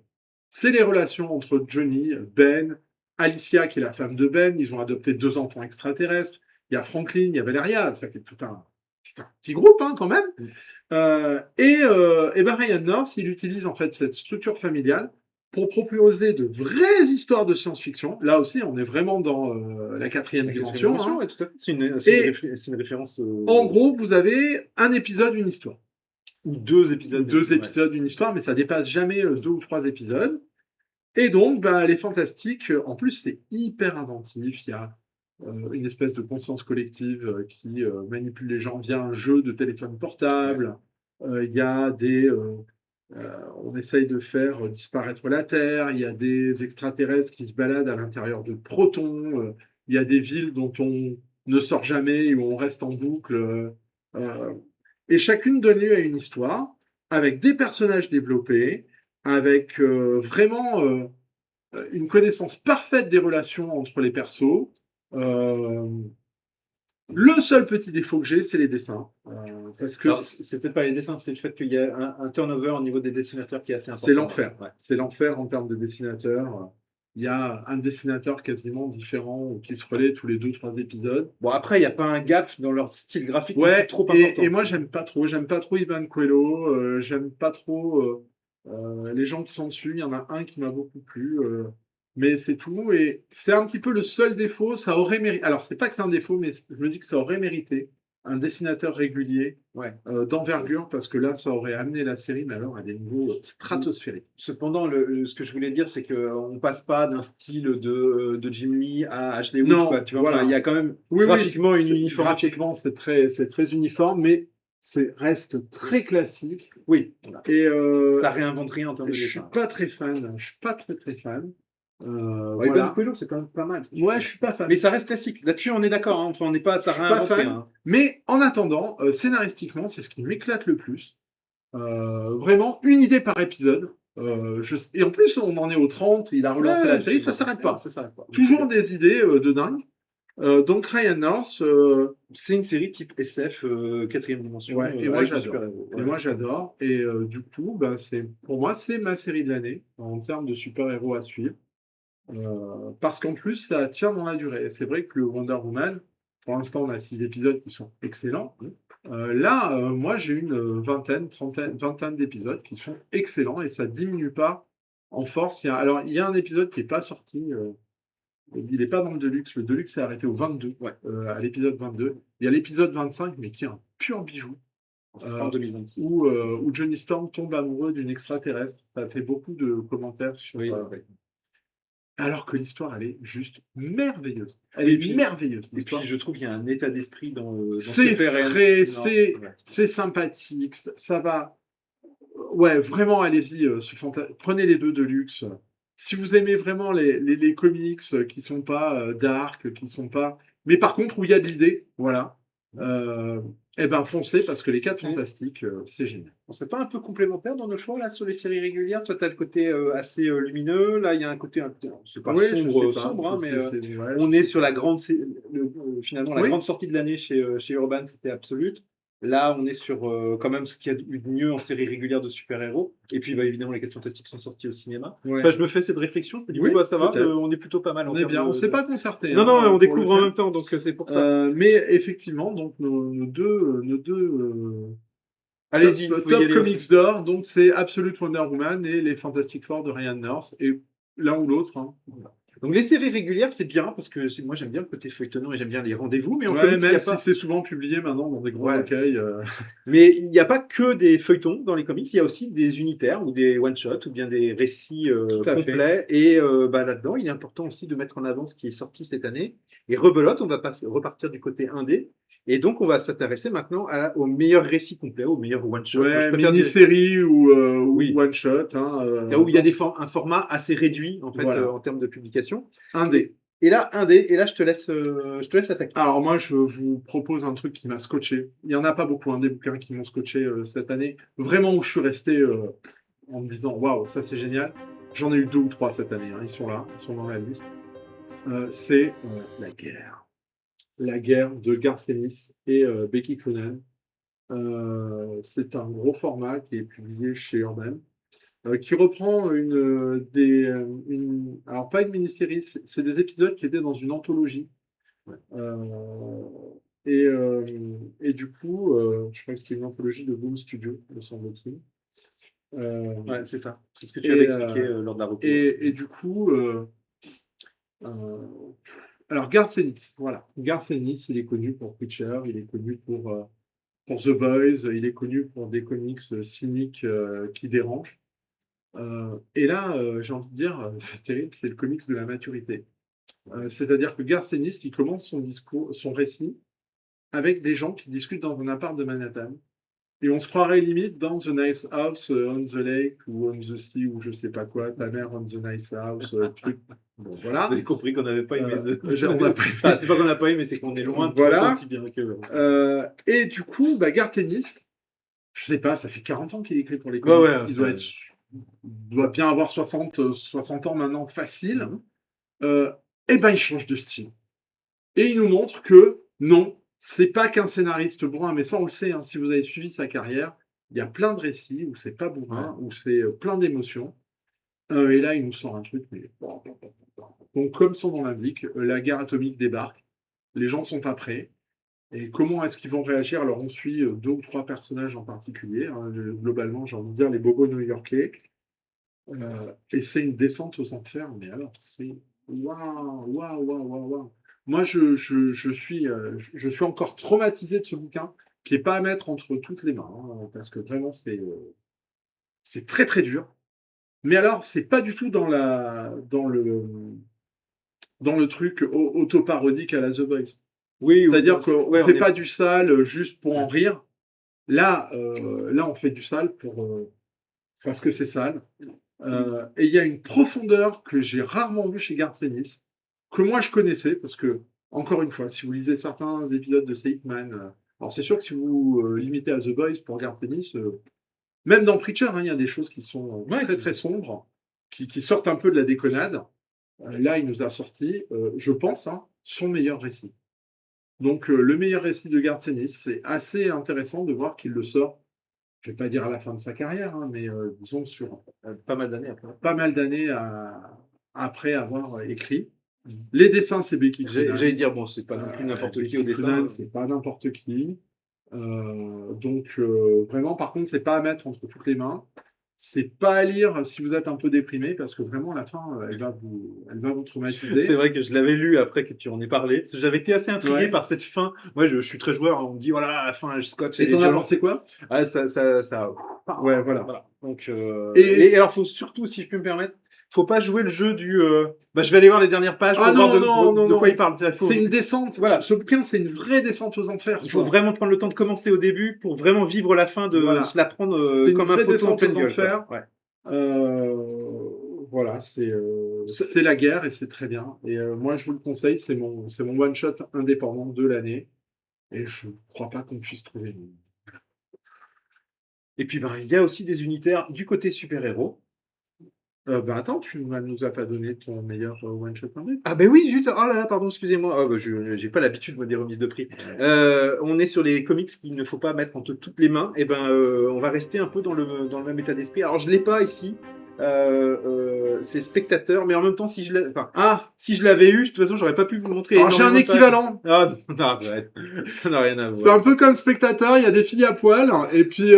C'est les relations entre Johnny, Ben, Alicia, qui est la femme de Ben. Ils ont adopté 2 enfants extraterrestres. Il y a Franklin, il y a Valeria. Ça fait tout un petit groupe, quand même. Ryan Horst, il utilise en fait cette structure familiale pour proposer de vraies histoires de science-fiction. Là aussi, on est vraiment dans la quatrième dimension. Ouais, tout à fait. C'est une référence. En gros, vous avez un épisode, une histoire. Ou 2 épisodes. 2 épisodes, une histoire, mais ça dépasse jamais 2 ou 3 épisodes. Et donc, les Fantastiques, en plus, c'est hyper inventif. Il y a une espèce de conscience collective qui manipule les gens via un jeu de téléphone portable. Il y a on essaye de faire disparaître la Terre. Il y a des extraterrestres qui se baladent à l'intérieur de protons. Il y a des villes dont on ne sort jamais, où on reste en boucle. et chacune donne lieu à une histoire, avec des personnages développés, avec vraiment une connaissance parfaite des relations entre les persos. Euh, le seul petit défaut que j'ai, c'est les dessins. Parce que Alors, c'est peut-être pas les dessins, c'est le fait qu'il y a un turnover au niveau des dessinateurs qui est assez important. c'est l'enfer. Ouais. C'est l'enfer en termes de dessinateurs. Il y a un dessinateur quasiment différent qui se relaie tous les 2-3 épisodes. Bon, après, il n'y a pas un gap dans leur style graphique Ouais, trop important. et moi, j'aime pas trop. J'aime pas trop Ivan Coelho. J'aime pas trop les gens qui sont dessus. Il y en a un qui m'a beaucoup plu. Mais c'est tout. Et c'est un petit peu le seul défaut. Ça aurait mérité. Alors, c'est pas que c'est un défaut, mais je me dis que ça aurait mérité un dessinateur régulier Ouais. d'envergure, parce que là, ça aurait amené la série, mais alors à des niveaux stratosphériques. Cependant, ce que je voulais dire, c'est qu'on ne passe pas d'un style de Jim Lee à Ashley Wood. Non, Quoi, tu vois, voilà. Enfin, il y a quand même Oui, graphiquement c'est- une uniformité. graphiquement, c'est très uniforme, mais c'est reste très classique. Oui, Et ça réinvente rien en termes de je suis dessin. pas très fan. Je suis pas très fan. Ouais, Voilà. Ivan Coelho, c'est quand même pas mal. Moi, je suis pas fan. Mais ça reste classique. Là-dessus, on est d'accord. Hein. Enfin, on n'est pas, ça Je suis pas réinvente fan. rien. Hein. Mais en attendant, scénaristiquement, c'est ce qui m'éclate le plus. Vraiment, une idée par épisode. Et en plus, on en est au 30, il a relancé la série, ça s'arrête pas. Ça s'arrête pas. Toujours des idées de dingue. Donc Ryan North, C'est une série type SF, quatrième dimension. ouais, et moi avec des j'adore. super-héros. Et Ouais. moi j'adore. Et du coup, bah, pour moi, c'est ma série de l'année en termes de super-héros à suivre. Parce qu'en plus, ça tient dans la durée. C'est vrai que le Wonder Woman, pour l'instant, on a 6 épisodes qui sont excellents. Là, moi, j'ai une vingtaine d'épisodes qui sont excellents et ça diminue pas en force. Alors, il y a un épisode qui n'est pas sorti. Il n'est pas dans le Deluxe. Le Deluxe s'est arrêté au 22, à l'épisode 22. Il y a l'épisode 25, mais qui est un pur bijou. C'est en 2026. Où Johnny Storm tombe amoureux d'une extraterrestre. Ça fait beaucoup de commentaires sur. Oui, Alors que l'histoire, elle est juste merveilleuse. Elle Oui, est puis- merveilleuse. Et l'histoire. puis, je trouve qu'il y a un état d'esprit dans C'est ce fait réel. frais, Non, c'est sympathique, ça va. Ouais, vraiment, allez-y, prenez les deux de luxe. Si vous aimez vraiment les comics qui sont pas dark, qui sont pas. Mais par contre, où il y a de l'idée, voilà. Eh ben, foncez parce que les 4 fantastiques, c'est génial. On serait pas un peu complémentaire dans nos choix là sur les séries régulières? Toi, tu as le côté assez lumineux. Là, il y a un côté, c'est pas Oui, je sombre, sais pas. sombre, hein, mais Ouais, on est sur la grande, finalement, la Oui. grande sortie de l'année chez Urban, c'était Absolute. Là, on est sur quand même ce qu'il y a eu de mieux en série régulière de super-héros. Et puis, bah, évidemment, les 4 fantastiques sont sortis au cinéma. Ouais. Enfin, je me fais cette réflexion. Je me dis, Oui, bon, bah, ça va, peut-être. on est plutôt pas mal. On est bien, on s'est pas concerté. Non, non, on pour découvre le en faire. même temps, donc c'est pour ça. Mais effectivement, donc nos deux Allez-y, vous top pouvez y aller comics aussi. d'or, donc c'est Absolute Wonder Woman et les Fantastic Four de Ryan North, et l'un ou l'autre. Hein. Donc les séries régulières, c'est bien parce que moi j'aime bien le côté feuilletonnant et j'aime bien les rendez-vous, mais en Ouais, comics, il y même a si pas... c'est souvent publié maintenant dans des grands Ouais. recueils. Mais il n'y a pas que des feuilletons dans les comics, il y a aussi des unitaires ou des one-shots ou bien des récits Tout à fait. complets. Et bah, là-dedans, il est important aussi de mettre en avant ce qui est sorti cette année. Et rebelote, on va repartir du côté indé. Et donc, on va s'intéresser maintenant au meilleur récit complet, au meilleur one-shot. Moi, je Ouais, préfère mini-série ou Oui. one-shot. Hein, là où il y a un format assez réduit en fait Voilà. en termes de publication. Indé. Et là, et là, je te laisse attaquer. Alors moi, je vous propose un truc qui m'a scotché. Il n'y en a pas beaucoup, des bouquins qui m'ont scotché cette année. Vraiment où je suis resté en me disant, waouh, ça c'est génial. J'en ai eu 2 ou 3 cette année. Hein. Ils sont là, ils sont dans la liste. C'est La Guerre. La Guerre de Garth Ennis et Becky Cloonan. C'est un gros format qui est publié chez Urban. Qui reprend alors pas une mini-série, c'est des épisodes qui étaient dans une anthologie. Et du coup, je crois que c'était une anthologie de Boom Studio, me semble-t-il. Ouais, c'est ça. C'est ce que tu avais expliqué lors de la reprise. Et du coup, alors Garth Ennis, voilà. Garth Ennis, il est connu pour Preacher, il est connu pour The Boys, il est connu pour des comics cyniques qui dérangent. Et là, j'ai envie de dire, c'est terrible, c'est le comics de la maturité. C'est-à-dire que Garth Ennis, il commence son récit avec des gens qui discutent dans un appart de Manhattan. Et on se croirait limite dans The Nice House on the Lake ou on the Sea ou je sais pas quoi, ta mère on the Nice House, truc. Bon, voilà. Vous avez compris qu'on n'avait pas aimé. On n'a pas aimé. Enfin, c'est pas qu'on n'a pas aimé, mais c'est qu'on est loin de Voilà. tout ça aussi bien que. Et du coup, Garth Ennis, je sais pas, ça fait 40 ans qu'il écrit pour les Ouais, comics. ouais, Il doit bien avoir 60 ans maintenant, facile. Mhm. Et ben, il change de style. Et il nous montre que non, c'est pas qu'un scénariste bourrin, mais ça, on le sait, hein, si vous avez suivi sa carrière, il y a plein de récits où c'est pas bourrin, où c'est plein d'émotions. Et là, il nous sort un truc, mais. Donc, comme son nom l'indique, la guerre atomique débarque, les gens sont pas prêts. Et comment est-ce qu'ils vont réagir? Alors, on suit 2 ou 3 personnages en particulier. Hein, globalement, j'ai envie de dire les bobos new-yorkais. Et c'est une descente aux enfers, mais alors, c'est waouh, waouh, waouh, waouh, waouh. Moi, je suis encore traumatisé de ce bouquin, qui n'est pas à mettre entre toutes les mains, hein, parce que vraiment, c'est très, très dur. Mais alors, c'est pas du tout dans le truc auto-parodique à la The Boys. Oui, C'est-à-dire qu'on ne ouais, fait pas du sale juste pour en rire. Là, on fait du sale parce que c'est sale. Et il y a une profondeur que j'ai rarement vue chez Garth Ennis, que moi je connaissais, parce que, encore une fois, si vous lisez certains épisodes de Seidman, alors c'est sûr que si vous limitez à The Boys pour Garth Ennis, même dans Preacher, hein, il y a des choses qui sont ouais, très très sombres, qui sortent un peu de la déconnade. Là, il nous a sorti, je pense, hein, son meilleur récit. Donc, le meilleur récit de Garth Ennis, c'est assez intéressant de voir qu'il le sort, je ne vais pas dire à la fin de sa carrière, hein, mais disons sur pas mal d'années après. pas mal d'années après avoir écrit. Les dessins, c'est Becky Cloonan. J'allais dire, bon, c'est pas non plus n'importe qui au Becky dessin. Cloonan, c'est pas n'importe qui. Donc, vraiment, par contre, c'est pas à mettre entre toutes les mains. C'est pas à lire si vous êtes un peu déprimé, parce que vraiment, la fin, elle va vous traumatiser. C'est vrai que je l'avais lu après que tu en aies parlé. J'avais été assez intrigué Ouais. par cette fin. Moi, je suis très joueur. On me dit, voilà, à la fin, Scotch, Et elle est t'en as violente. pensé quoi? Ah, ça. Ouais, voilà. Voilà. Donc, Et- et alors, faut surtout, si je peux me permettre, faut pas jouer le jeu du. Je vais aller voir les dernières pages Ah pour voir non, non, de quoi non. il parle. C'est une descente. Voilà. Ce bouquin, c'est une vraie descente aux enfers. Il faut quoi. vraiment prendre le temps de commencer au début pour vraiment vivre la fin, de Voilà. se la prendre C'est une comme un vraie poteau en descente pleine aux gueule, quoi. enfers. Ouais. Voilà, c'est la guerre et c'est très bien. Et moi, je vous le conseille, c'est mon one-shot indépendant de l'année. Et je ne crois pas qu'on puisse trouver mieux. Et puis, il y a aussi des unitaires du côté super-héros. Attends, tu ne nous as pas donné ton meilleur one-shot indé? Ah ben oui, zut, oh là là, pardon, excusez-moi. Oh, je n'ai pas l'habitude, moi, des remises de prix. On est sur les comics qu'il ne faut pas mettre entre toutes les mains. Et on va rester un peu dans le même état d'esprit. Alors, je l'ai pas ici. C'est Spectateur, mais en même temps, si je l'avais eu, de toute façon, j'aurais pas pu vous le montrer. Alors, j'ai un énormément de pages. équivalent. Ah non, arrête. Ça n'a rien à C'est voir. un peu comme Spectateur, il y a des filles à poil, et puis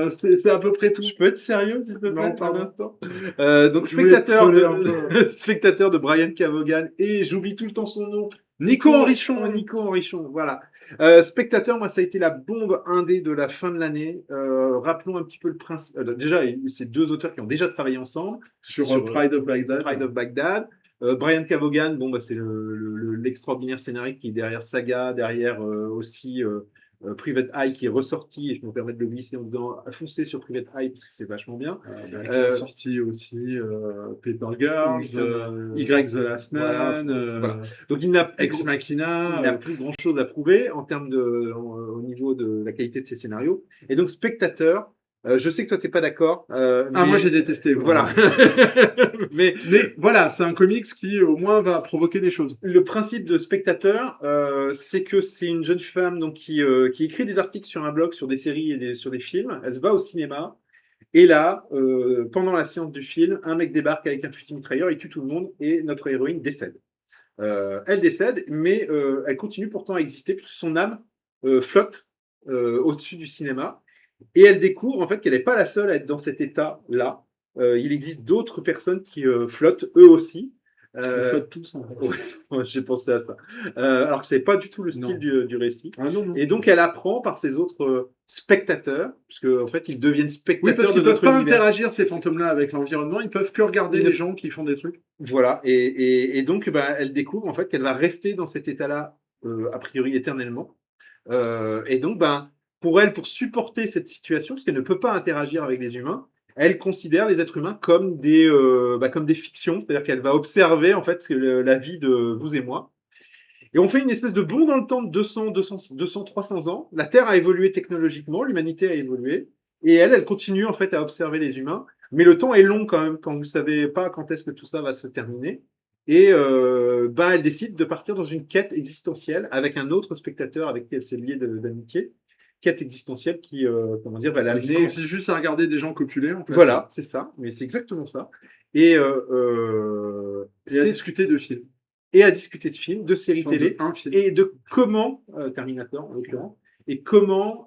c'est à peu près tout. Je peux être sérieux, s'il te plaît, Non, un pardon. instant. Donc, Je voulais troller un peu. Spectateur de Brian Cavogan, et j'oublie tout le temps son nom. Nico Henrichon. Nico Henrichon, voilà. Spectateur, moi, ça a été la bombe indé de la fin de l'année. Rappelons un petit peu le principe. Déjà, c'est 2 auteurs qui ont déjà travaillé ensemble Sur sur Pride of Baghdad. Pride of Baghdad. Brian Cavogan, c'est l'extraordinaire scénariste qui est derrière Saga, derrière aussi Private Eye qui est ressorti, et je me permets de le glisser en disant foncez sur Private Eye parce que c'est vachement bien. Qui a sorti aussi Paper Girls, Y The Last Man, voilà. Donc il n'a Ex Machina. plus grand chose à prouver en termes au niveau de la qualité de ses scénarios. Et donc Spectateur, je sais que toi t'es pas d'accord. Moi j'ai détesté. Voilà. mais voilà, c'est un comics qui au moins va provoquer des choses. Le principe de Spectateur, c'est que c'est une jeune femme donc qui écrit des articles sur un blog sur des séries et sur des films. Elle se va au cinéma. Et là, pendant la séance du film, un mec débarque avec un fusil mitrailleur, il tue tout le monde et notre héroïne décède. Elle décède, mais elle continue pourtant à exister puisque son âme flotte au-dessus du cinéma. Et elle découvre en fait qu'elle n'est pas la seule à être dans cet état-là. Il existe d'autres personnes qui flottent eux aussi. Ils flottent tous. En fait. Ouais, j'ai pensé à ça. Alors que c'est pas du tout le style du récit. Ah, non. Et donc elle apprend par ses autres spectateurs, puisque en fait ils deviennent spectateurs. Oui, parce qu'ils de peuvent notre pas univers. interagir ces fantômes-là avec l'environnement. Ils peuvent que regarder les gens qui font des trucs. Voilà. Et donc elle découvre en fait qu'elle va rester dans cet état-là a priori éternellement. Et donc pour elle, pour supporter cette situation, parce qu'elle ne peut pas interagir avec les humains, elle considère les êtres humains comme des fictions, c'est-à-dire qu'elle va observer en fait la vie de vous et moi. Et on fait une espèce de bond dans le temps de 200, 300 ans. La Terre a évolué technologiquement, l'humanité a évolué. Et elle continue en fait à observer les humains, mais le temps est long quand même quand vous savez pas quand est-ce que tout ça va se terminer. Et bah, elle décide de partir dans une quête existentielle avec un autre spectateur avec qui elle s'est liée d'amitié. Quête existentielle qui, comment dire, va Et qui l'amener. consiste juste à regarder des gens copuler, en fait. Voilà, c'est ça, mais c'est exactement ça. Et, Et à discuter de films. et à discuter de films, de séries Enfin, de télé, un film. et de comment, Terminator en l'occurrence, et comment,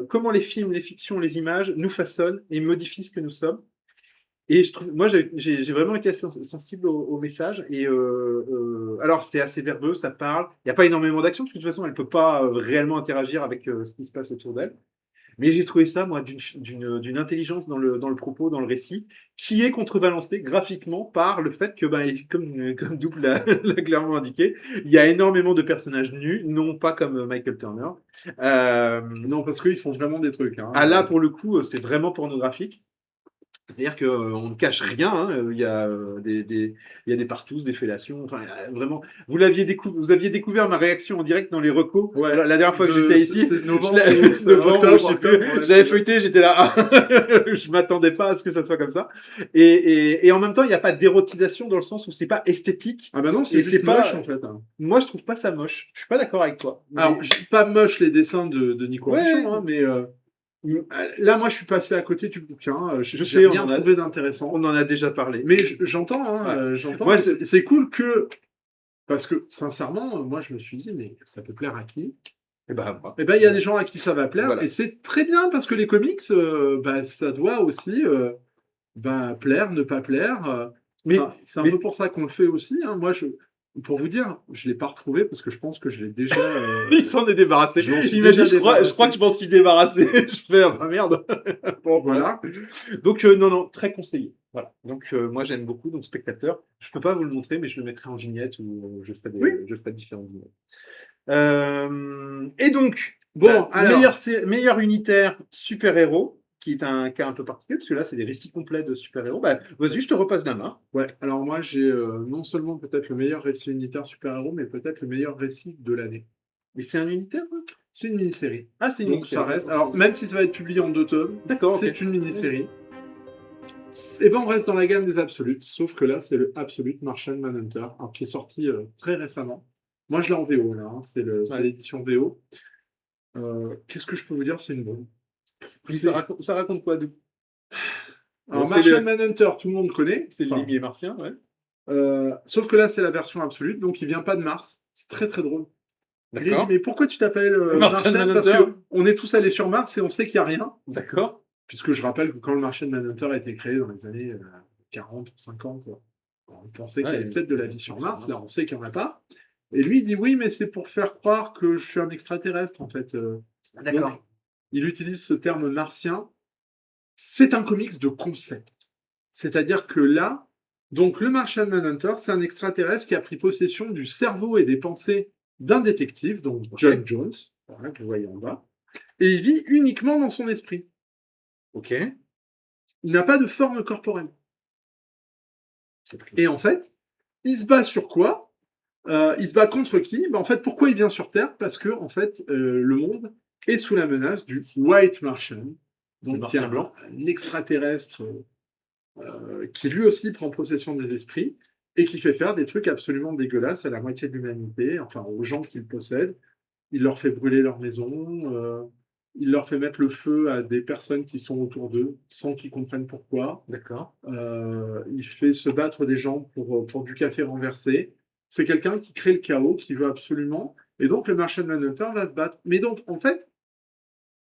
comment les films, les fictions, les images nous façonnent et modifient ce que nous sommes. Et je trouve, moi, j'ai vraiment été assez sensible au message. Et alors, c'est assez verbeux, ça parle. Il n'y a pas énormément d'action, parce que de toute façon, elle ne peut pas réellement interagir avec ce qui se passe autour d'elle. Mais j'ai trouvé ça, moi, d'une intelligence dans le propos, dans le récit, qui est contrebalancée graphiquement par le fait que, bah, comme Double l'a clairement indiqué, il y a énormément de personnages nus, non pas comme Michael Turner. Non, parce qu'ils font vraiment des trucs. Hein. Ah là, pour le coup, c'est vraiment pornographique. C'est-à-dire qu'on ne cache rien, hein. Il y a il y a des partous, des fellations, enfin, vraiment. Vous aviez découvert ma réaction en direct dans les recos. Ouais. La dernière fois que j'étais ici, C'est novembre, novembre, je sais plus, octobre, ouais, je l'avais feuilleté, j'étais là, ah, je m'attendais pas à ce que ça soit comme ça. Et en même temps, il n'y a pas d'érotisation dans le sens où c'est pas esthétique. Ah bah non, c'est Et juste c'est pas, moche, en fait. Hein. moi, je trouve pas ça moche. Je suis pas d'accord avec toi. Alors, pas moche les dessins de Nico Ouais. Richaud, hein, mais là, moi, je suis passé à côté du bouquin. Je J'ai sais, rien trouvé d'intéressant. on en a déjà parlé. Mais j'entends, hein, Ouais. j'entends. Moi, C'est cool que... Parce que, sincèrement, moi, je me suis dit, mais ça peut plaire à qui? Eh ben, moi. Eh ben, il y a des gens à qui ça va plaire. Voilà. Et c'est très bien, parce que les comics, bah, ça doit aussi bah, plaire, ne pas plaire. Mais- c'est un peu pour ça qu'on le fait aussi. Hein. Moi, pour vous dire, je ne l'ai pas retrouvé parce que je pense que je l'ai déjà. Il s'en est débarrassé. Je m'en suis Il m'a dit, déjà je crois débarrassé. que je m'en suis débarrassé. Je fais, ah bah, merde. Bon, Voilà. Donc, non, très conseillé. Voilà. Donc, moi, j'aime beaucoup. Donc, spectateur, je peux pas vous le montrer, mais je le mettrai en vignette ou je ferai Oui. je ferai différentes vignettes. Et donc, Bon, alors. meilleur unitaire super-héros, qui est un cas un peu particulier, parce que là, c'est des récits complets de super-héros. Bah, vas-y, je te repasse la main. Ouais, alors moi, j'ai non seulement peut-être le meilleur récit unitaire super-héros, mais peut-être le meilleur récit de l'année. Mais c'est un unitaire, hein? C'est une mini-série. Ah, c'est une Donc mini-série. ça reste. Alors, même si ça va être publié en 2 tomes, D'accord, c'est ok. une mini-série. Et ben on reste dans la gamme des absolutes, sauf que là, c'est le Absolute Martian Manhunter, alors, qui est sorti très récemment. Moi, je l'ai en VO, là, hein, c'est Ouais. l'édition VO. Qu'est-ce que je peux vous dire? C'est une bombe. Puis ça raconte quoi de... Alors, c'est Martian le- Manhunter, tout le monde connaît. C'est le Enfin, limier martien, ouais. sauf que là, c'est la version absolue, donc il vient pas de Mars. C'est très très drôle. Il dit, D'accord. mais pourquoi tu t'appelles Martian Martian? Parce Manhunter. qu'on est tous allés sur Mars et on sait qu'il n'y a rien. D'accord. Puisque je rappelle que quand le Martian Manhunter a été créé dans les années 40 ou 50, on pensait qu'il y avait peut-être de la vie sur Mars. Là, on sait qu'il n'y en a pas. Et lui, il dit oui, mais c'est pour faire croire que je suis un extraterrestre, en fait. D'accord. Donc, il utilise ce terme martien. C'est un comics de concept. C'est-à-dire que là, donc le Martian Manhunter, c'est un extraterrestre qui a pris possession du cerveau et des pensées d'un détective, donc John Jones, voilà, que vous voyez en bas, et il vit uniquement dans son esprit. Ok. Il n'a pas de forme corporelle. Et en fait, il se bat sur quoi? Il se bat contre qui? En fait, pourquoi il vient sur Terre? Parce que en fait, le monde est sous la menace du White Martian, donc qui est un extraterrestre qui lui aussi prend possession des esprits et qui fait faire des trucs absolument dégueulasses à la moitié de l'humanité, enfin aux gens qu'il possède. Il leur fait brûler leur maison, il leur fait mettre le feu à des personnes qui sont autour d'eux sans qu'ils comprennent pourquoi. D'accord. Il fait se battre des gens pour du café renversé. C'est quelqu'un qui crée le chaos, qui veut absolument. Et donc le Martian Manhunter va se battre. Mais donc, en fait,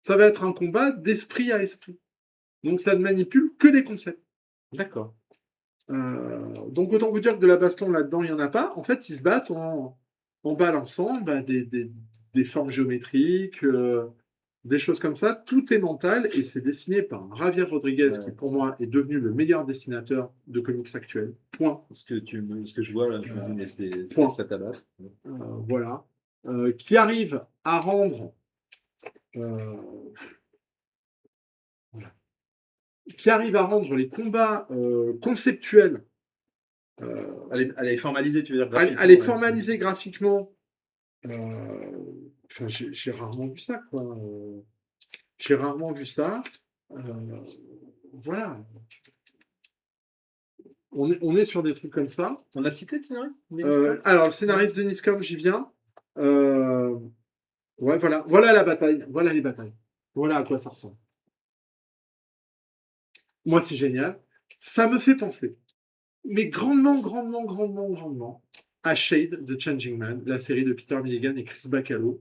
ça va être un combat d'esprit à esprit. Donc ça ne manipule que des concepts. D'accord. Donc autant vous dire que de la baston là-dedans, il n'y en a pas. En fait, ils se battent en balançant des formes géométriques, des choses comme ça. Tout est mental et c'est dessiné par Javier Rodriguez, qui pour moi est devenu le meilleur dessinateur de comics actuels. Point. Ce que je vois là, je me dis, mais Point. ça tabasse. Voilà. Qui arrive à rendre les combats conceptuels. Elle est formalisée, tu veux dire graphiquement. Elle est formalisée graphiquement. J'ai rarement vu ça, quoi. J'ai rarement vu ça. Voilà. On est sur des trucs comme ça. On a cité le scénario Alors, le scénariste de Niscom, j'y viens. Ouais, voilà. Voilà la bataille. Voilà les batailles. Voilà à quoi ça ressemble. Moi, c'est génial. Ça me fait penser, mais grandement, à Shade, The Changing Man, la série de Peter Milligan et Chris Bacalo,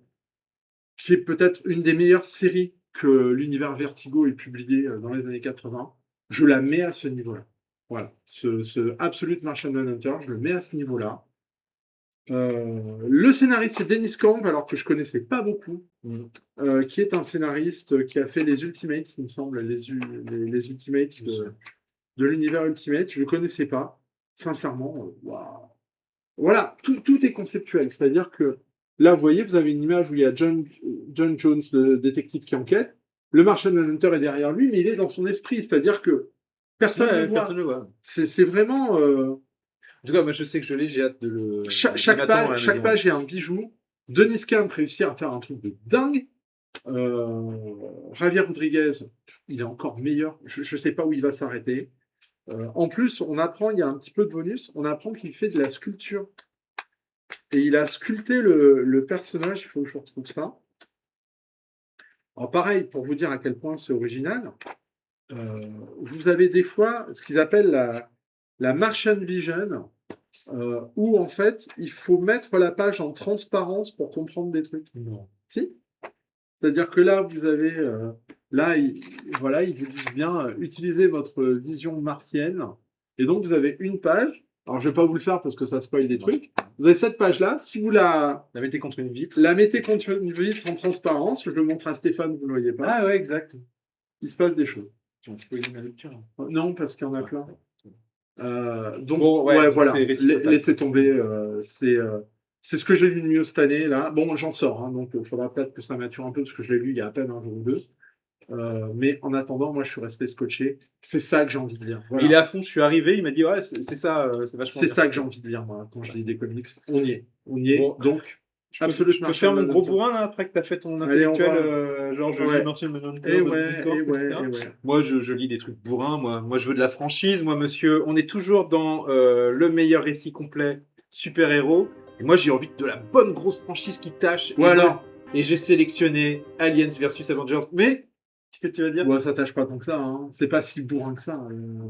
qui est peut-être une des meilleures séries que l'univers Vertigo ait publié dans les années 80. Je la mets à ce niveau-là. Voilà. Ce Absolute Martian Manhunter, je le mets à ce niveau-là. Le scénariste, c'est Dennis Camp, alors que je connaissais pas beaucoup, qui est un scénariste qui a fait les Ultimates, il me semble, les Ultimates de l'univers Ultimate. Je ne le connaissais pas, sincèrement. Waouh. Voilà, tout est conceptuel. C'est-à-dire que là, vous voyez, vous avez une image où il y a John Jones, le détective qui enquête. Le Martian Manhunter est derrière lui, mais il est dans son esprit. C'est-à-dire que personne ne le voit. C'est vraiment... En tout cas, moi, je sais que je l'ai, j'ai hâte de le... Chaque page est un bijou. Dennis Camp réussit à faire un truc de dingue. Javier Rodriguez, il est encore meilleur. Je ne sais pas où il va s'arrêter. En plus, on apprend, il y a un petit peu de bonus, on apprend qu'il fait de la sculpture. Et il a sculpté le personnage, il faut que je retrouve ça. Alors pareil, pour vous dire à quel point c'est original, vous avez des fois ce qu'ils appellent la Martian Vision, où en fait, il faut mettre la page en transparence pour comprendre des trucs. Non. Si. C'est-à-dire que là, vous avez... voilà, ils vous disent bien, utilisez votre vision martienne. Et donc, vous avez une page. Alors, je ne vais pas vous le faire parce que ça spoil des trucs. Vous avez cette page-là. Si vous la mettez contre une vitre. La mettez contre une vitre en transparence. Je le montre à Stéphane, vous ne le voyez pas. Ah ouais, exact. Il se passe des choses. Tu vas spoiler ma lecture. Non, parce qu'il y en a plein. Donc, bon, ouais, voilà. Laissez tomber. C'est ce que j'ai lu de mieux cette année, là. Bon, j'en sors, hein, donc il faudra peut-être que ça mature un peu, parce que je l'ai lu il y a à peine un jour ou deux. Mais en attendant, moi, je suis resté scotché. C'est ça que j'ai envie de lire. Voilà. Il est à fond, je suis arrivé, il m'a dit, ouais, c'est ça, c'est vachement C'est ça que j'ai envie de lire, moi, quand je lis des comics. On y est. Bon, donc, absolument. Je peux faire mon gros bourrin, là, après que tu as fait ton intellectuel, genre, je lis Martian Manhunter, Moi, je lis des trucs bourrins, moi, je veux de la franchise, moi, monsieur. On est toujours dans le meilleur récit complet super-héros. Et moi, j'ai envie de la bonne grosse franchise qui tâche. Voilà. Et j'ai sélectionné Aliens versus Avengers. Mais, qu'est-ce que tu vas dire? Ouais, ça tâche pas tant que ça. Hein. C'est pas si bourrin que ça.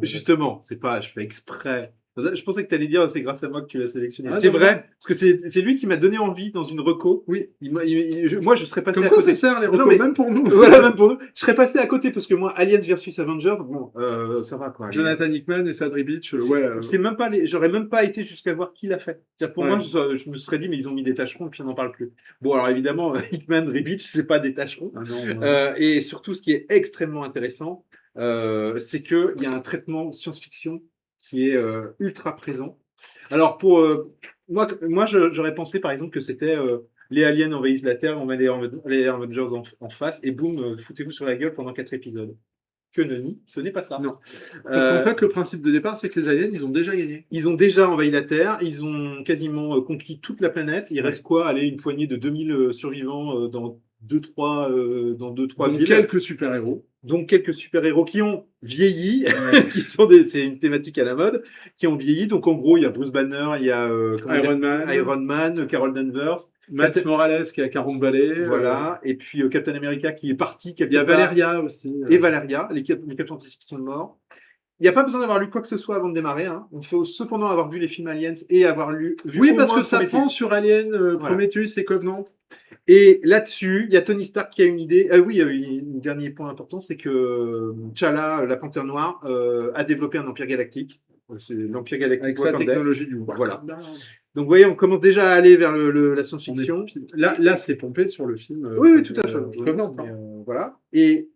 Justement, c'est pas, je fais exprès. Je pensais que tu allais dire c'est grâce à moi que tu l'as sélectionné. C'est vrai, parce que c'est lui qui m'a donné envie dans une reco. Oui. Moi, je serais passé à côté. Ça sert les recos, même pour nous. Voilà, même pour nous. Je serais passé à côté parce que moi, Aliens versus Avengers, bon, ça va quoi. Jonathan Hickman et Sadri Beach, c'est même pas j'aurais même pas été jusqu'à voir qui l'a fait. Pour moi, je me serais dit mais ils ont mis des tâcherons et puis on n'en parle plus. Bon, alors évidemment, Hickman, Ribich, c'est pas des tâcherons. Ah non, et surtout, ce qui est extrêmement intéressant, c'est qu'il y a un traitement science-fiction qui est ultra présent. Alors moi j'aurais pensé par exemple que c'était les aliens envahissent la Terre, on met les Avengers en face et boum, foutez-vous sur la gueule pendant 4 épisodes. Que nenni, ce n'est pas ça. Non. Parce qu'en fait, le principe de départ, c'est que les aliens, ils ont déjà gagné. Ils ont déjà envahi la Terre, ils ont quasiment conquis toute la planète. Il reste quoi? Allez, une poignée de 2000 survivants dans 2-3 villes. Quelques super-héros. Donc quelques super-héros qui ont vieilli, c'est une thématique à la mode, qui ont vieilli. Donc en gros, il y a Bruce Banner, il y a Iron Man, Carol Danvers, Matt Morales qui a caramballé. Voilà, et puis Captain America qui est parti. Il y a Valeria aussi. Et Valeria, les Captains qui sont morts. Il n'y a pas besoin d'avoir lu quoi que ce soit avant de démarrer. Hein. Il faut cependant avoir vu les films Aliens et avoir vu parce que ça prend sur Alien, Prometheus et Covenant. Et là-dessus, il y a Tony Stark qui a une idée. Oui, un dernier point important, c'est que T'Challa, la Panthère Noire, a développé un empire galactique. C'est l'empire galactique avec sa technologie du voilà. Donc, vous voyez, on commence déjà à aller vers la science-fiction. Là, c'est pompé sur le film. Oui, tout à fait. Covenant, voilà. Et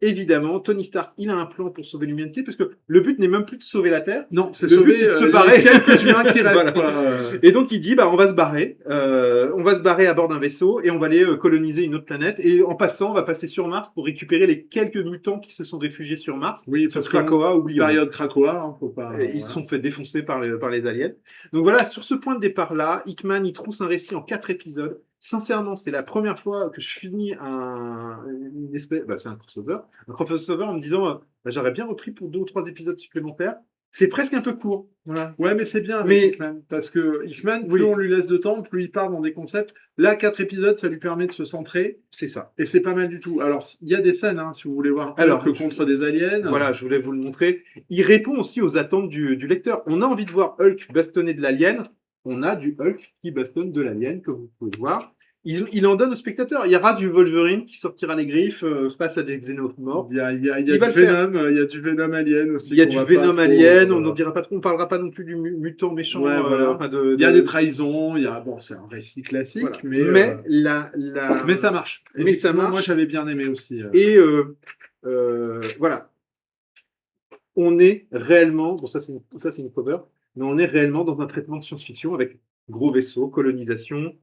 évidemment, Tony Stark, il a un plan pour sauver l'humanité, parce que le but n'est même plus de sauver la Terre. Non, c'est de se barrer. Quelques humains qui restent. Voilà. Et donc, il dit, on va se barrer. On va se barrer à bord d'un vaisseau et on va aller coloniser une autre planète. Et en passant, on va passer sur Mars pour récupérer les quelques mutants qui se sont réfugiés sur Mars. Oui, parce que Krakoa, oublions. Période Krakoa, hein, faut pas. Ils se sont fait défoncer par les aliens. Donc voilà, sur ce point de départ-là, Hickman, il trousse un récit en 4 épisodes. sincèrement, c'est la première fois que je finis une espèce, c'est un crossover en me disant, j'aurais bien repris pour 2 ou 3 épisodes supplémentaires. C'est presque un peu court. Voilà. Ouais, mais c'est bien avec Hickman, parce que Hickman, plus on lui laisse de temps, plus il part dans des concepts. Là, 4 épisodes, ça lui permet de se centrer. C'est ça. Et c'est pas mal du tout. Alors, il y a des scènes, si vous voulez voir contre des aliens. Voilà, je voulais vous le montrer. Il répond aussi aux attentes du lecteur. On a envie de voir Hulk bastonner de l'alien. On a du Hulk qui bastonne de l'alien, comme vous pouvez voir. Il en donne au spectateur. Il y aura du Wolverine qui sortira les griffes face à des xénomorphes. Il y a du Venom, il y a du Venom alien aussi. Il y a du Venom alien, on n'en dira pas trop, on parlera pas non plus du mutant méchant. Ouais, voilà. Il y a des trahisons, c'est un récit classique, voilà. Mais ça marche. Mais ça marche. Moi, j'avais bien aimé aussi. Et voilà. On est réellement, ça c'est une cover, mais on est réellement dans un traitement de science-fiction avec gros vaisseaux, colonisation.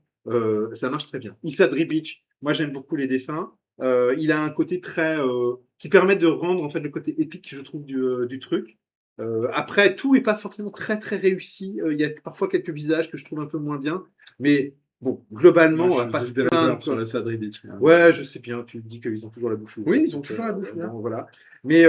Ça marche très bien. Issa Dribic, moi j'aime beaucoup les dessins. Il a un côté très qui permet de rendre en fait le côté épique, je trouve, du truc. Après, tout est pas forcément très très réussi. Il y a parfois quelques visages que je trouve un peu moins bien, mais bon, globalement, on va pas se plaindre sur la Sadribic. Ouais, je sais bien. Tu dis qu'ils ont toujours la bouche ouverte. Oui, ils ont toujours la bouche ouverte. Voilà. Mais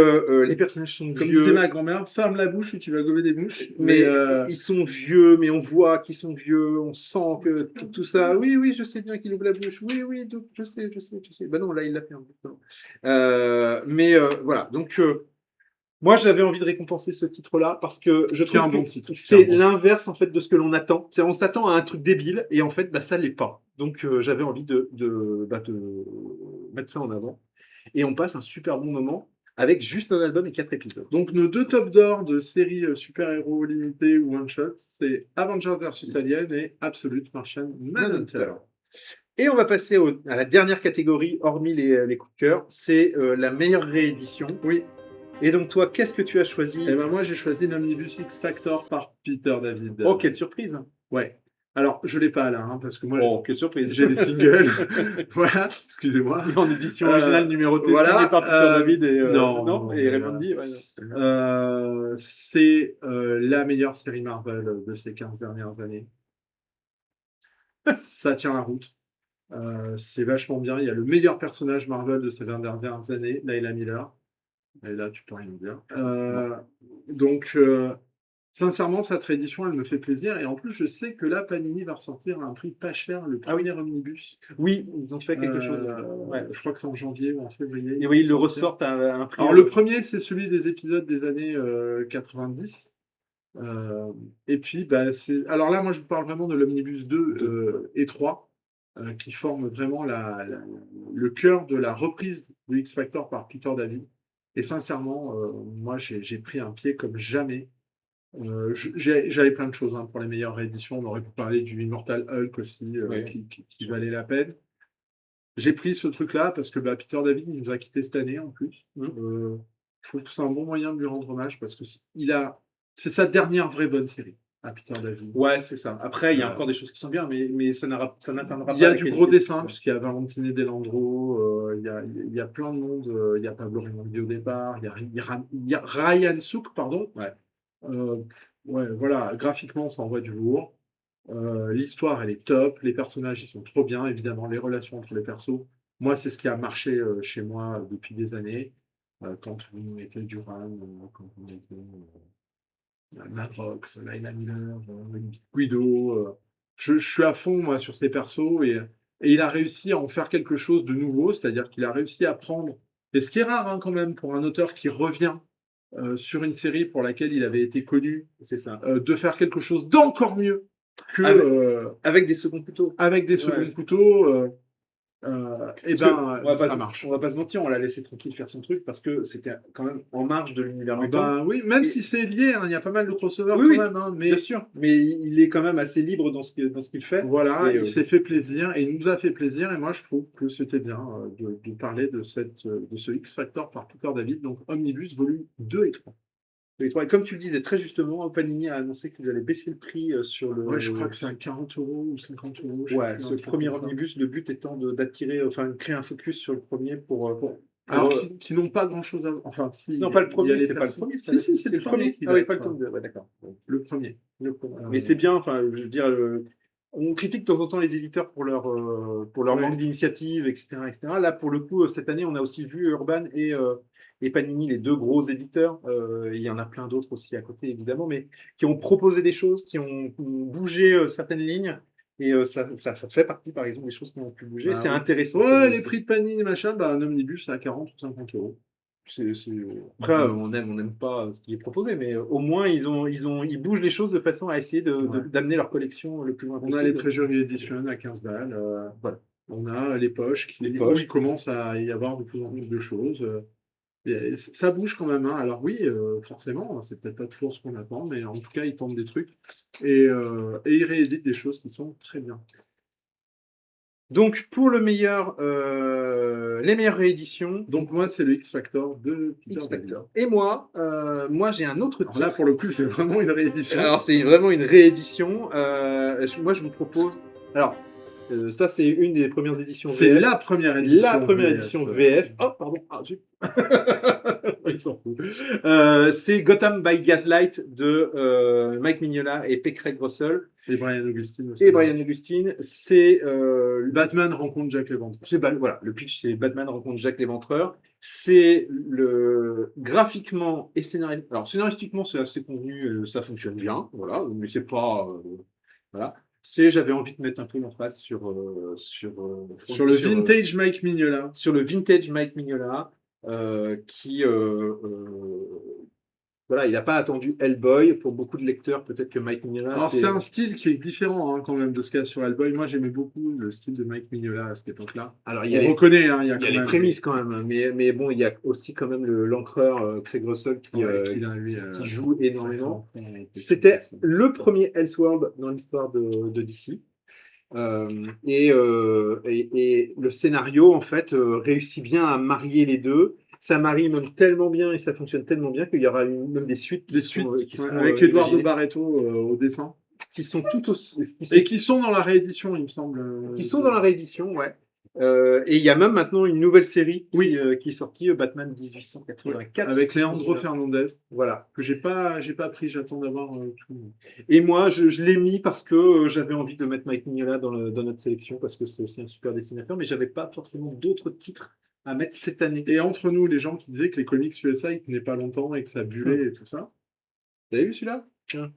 les personnages sont comme vieux. Comme disait ma grand-mère, ferme la bouche et tu vas gommer des mouches. Mais ils sont vieux, mais on voit qu'ils sont vieux, on sent que tout ça. Oui, je sais bien qu'il ouvre la bouche. Oui, donc, je sais. Ben non, là, il l'a fait un peu. Voilà. Donc, moi, j'avais envie de récompenser ce titre-là parce que je trouve que c'est l'inverse en fait de ce que l'on attend. On s'attend à un truc débile et en fait, ça l'est pas. Donc, j'avais envie de mettre ça en avant. Et on passe un super bon moment avec juste un album et 4 épisodes. Donc nos 2 top d'or de séries super-héros limités ou one-shot, c'est Avengers vs Alien et Absolute Martian Manhunter. Et on va passer à la dernière catégorie, hormis les coups de cœur, c'est la meilleure réédition. Oui. Et donc toi, qu'est-ce que tu as choisi? Eh ben moi, j'ai choisi l'Omnibus X Factor par Peter David. Oh, quelle surprise! Ouais. Alors, je l'ai pas là, parce que moi, quelle surprise! J'ai des singles. Voilà, excusez-moi. En édition originale numérotée par Peter David et et Raimondi. C'est la meilleure série Marvel de ces 15 dernières années. Ça tient la route. C'est vachement bien. Il y a le meilleur personnage Marvel de ces 20 dernières années, Layla Miller. Et là, tu peux rien dire. Donc, sincèrement, cette réédition, elle me fait plaisir. Et en plus, je sais que là, Panini va ressortir à un prix pas cher le premier omnibus. Oui, ils ont fait quelque chose. Je crois que c'est en janvier ou en février. Et oui, ils le ressortent à un prix. Alors, le premier, c'est celui des épisodes des années 90. Et puis, alors là, moi, je vous parle vraiment de l'omnibus 2 et 3, qui forment vraiment le cœur de la reprise de X Factor par Peter David. Et sincèrement, moi, j'ai pris un pied comme jamais. J'avais plein de choses pour les meilleures rééditions. On aurait pu parler du Immortal Hulk aussi, qui valait la peine. J'ai pris ce truc-là parce que Peter David il nous a quittés cette année en plus. Je trouve que c'est un bon moyen de lui rendre hommage parce que c'est sa dernière vraie bonne série. À Peter David. Ouais, c'est ça. Après, il y a encore des choses qui sont bien, mais ça n'atteindra pas. Il y a du gros dessin, puisqu'il y a Valentine Delandro, il y a plein de monde. Il y a Pablo Raimondi au départ, il y a Ryan Sook, pardon. Voilà, graphiquement, ça envoie du lourd. L'histoire, elle est top. Les personnages, ils sont trop bien. Évidemment, les relations entre les persos. Moi, c'est ce qui a marché chez moi depuis des années. Quand vous mettez Duran, quand vous mettez Madrox, Layla Miller, Guido. Je suis à fond, moi, sur ces persos. Et il a réussi à en faire quelque chose de nouveau. C'est-à-dire qu'il a réussi à prendre... Et ce qui est rare, quand même, pour un auteur qui revient sur une série pour laquelle il avait été connu, c'est ça, de faire quelque chose d'encore mieux que avec des seconds couteaux. Avec des seconds couteaux, ça marche. On va pas se mentir, on l'a laissé tranquille faire son truc parce que c'était quand même en marge de l'univers mutant. Oui, même si c'est lié, il y a pas mal de crossovers quand même. Mais... Bien sûr, mais il est quand même assez libre dans ce qu'il fait. Voilà, il s'est fait plaisir et il nous a fait plaisir et moi je trouve que c'était bien de parler de ce X Factor par Peter David, donc Omnibus volume 2 et 3. Et comme tu le disais très justement, Panini a annoncé qu'ils allaient baisser le prix sur le. Ouais, je crois que c'est à 40 € ou 50 €. Ouais, ce premier omnibus, le but étant d'attirer, créer un focus sur le premier pour alors, qui n'ont pas grand-chose à... Enfin, si... Non, pas le premier, c'est pas le premier. Si, c'est le premier. Ah oui, pas le tome 2, ouais, d'accord. Le premier. Mais c'est bien, je veux dire, On critique de temps en temps les éditeurs pour leur manque Ouais. d'initiative, etc., etc. Là, pour le coup, cette année, on a aussi vu Urban et Panini, les deux gros éditeurs. Il y en a plein d'autres aussi à côté, évidemment, mais qui ont proposé des choses, qui ont bougé certaines lignes. Et ça fait partie, par exemple, des choses qui ont pu bouger. Bah C'est oui. intéressant. Ouais, les prix de Panini, machin, bah, un omnibus c'est à 40 ou 50 euros. Après, Mhm. on n'aime pas ce qui est proposé, mais au moins, ils bougent les choses de façon à essayer Ouais. d'amener leur collection le plus loin On a les possible. Treasury Edition à 15 balles. Voilà. On a les poches Les où poches. il commence à y avoir de plus en plus de choses. Et ça bouge quand même, hein. Alors oui, forcément, hein, c'est peut-être pas toujours ce qu'on attend, mais en tout cas, ils tentent des trucs et ils rééditent des choses qui sont très bien. Donc, pour les meilleures rééditions, Donc moi, c'est le X Factor de Peter X David. Factor. Et moi j'ai un autre Alors là, titre. pour le coup, c'est vraiment une réédition. Alors, c'est vraiment une réédition. Moi, je vous propose. Alors, ça, c'est une des premières éditions C'est VF. la première C'est la édition première VF. édition VF. Oh, pardon. Ah, il s'en fout. C'est Gotham by Gaslight de Mike Mignola et P. Craig Russell Et Brian Augustine aussi. et Brian Augustine. C'est Batman rencontre Jack l'Éventreur. voilà, le pitch, c'est Batman rencontre Jack l'Éventreur. C'est graphiquement et scénaristiquement. Alors, scénaristiquement, c'est assez convenu, ça fonctionne bien, voilà, mais c'est pas. Voilà. J'avais envie de mettre un peu l'emphase Sur le vintage Mike Mignola. sur le vintage Mike Mignola, qui voilà, il n'a pas attendu Hellboy. Pour beaucoup de lecteurs, peut-être que Mike Mignola, Alors c'est un style qui est différent hein, quand même de ce qu'il y a sur Hellboy. Moi j'aimais beaucoup le style de Mike Mignola à cette époque-là. Alors, On reconnaît, hein, il y a il y a quand les même prémices quand même, mais bon, il y a aussi quand même l'encreur Craig Russell qui joue énormément. C'était le premier Elseworld dans l'histoire de DC. Et le scénario, en fait, réussit bien à marier les deux. Ça marie même tellement bien et ça fonctionne tellement bien qu'il y aura même des suites des suites qui seront avec Eduardo imaginées, Barreto au dessin. qui sont tout aussi, Et qui sont dans la réédition, il me semble. qui sont dans la réédition, ouais. Et il y a même maintenant une nouvelle série Oui. qui est sortie, Batman 1884. Avec Leandro Fernandez, Voilà. que j'ai pas pris, j'attends d'avoir tout. Et moi, je l'ai mis parce que j'avais envie de mettre Mike Mignola dans notre sélection, parce que c'est aussi un super dessinateur, mais j'avais pas forcément d'autres titres à mettre cette année. Et entre nous, les gens qui disaient que les comics USA ils tenaient pas longtemps et que ça bullait et tout ça. Vous avez vu celui-là? Tiens,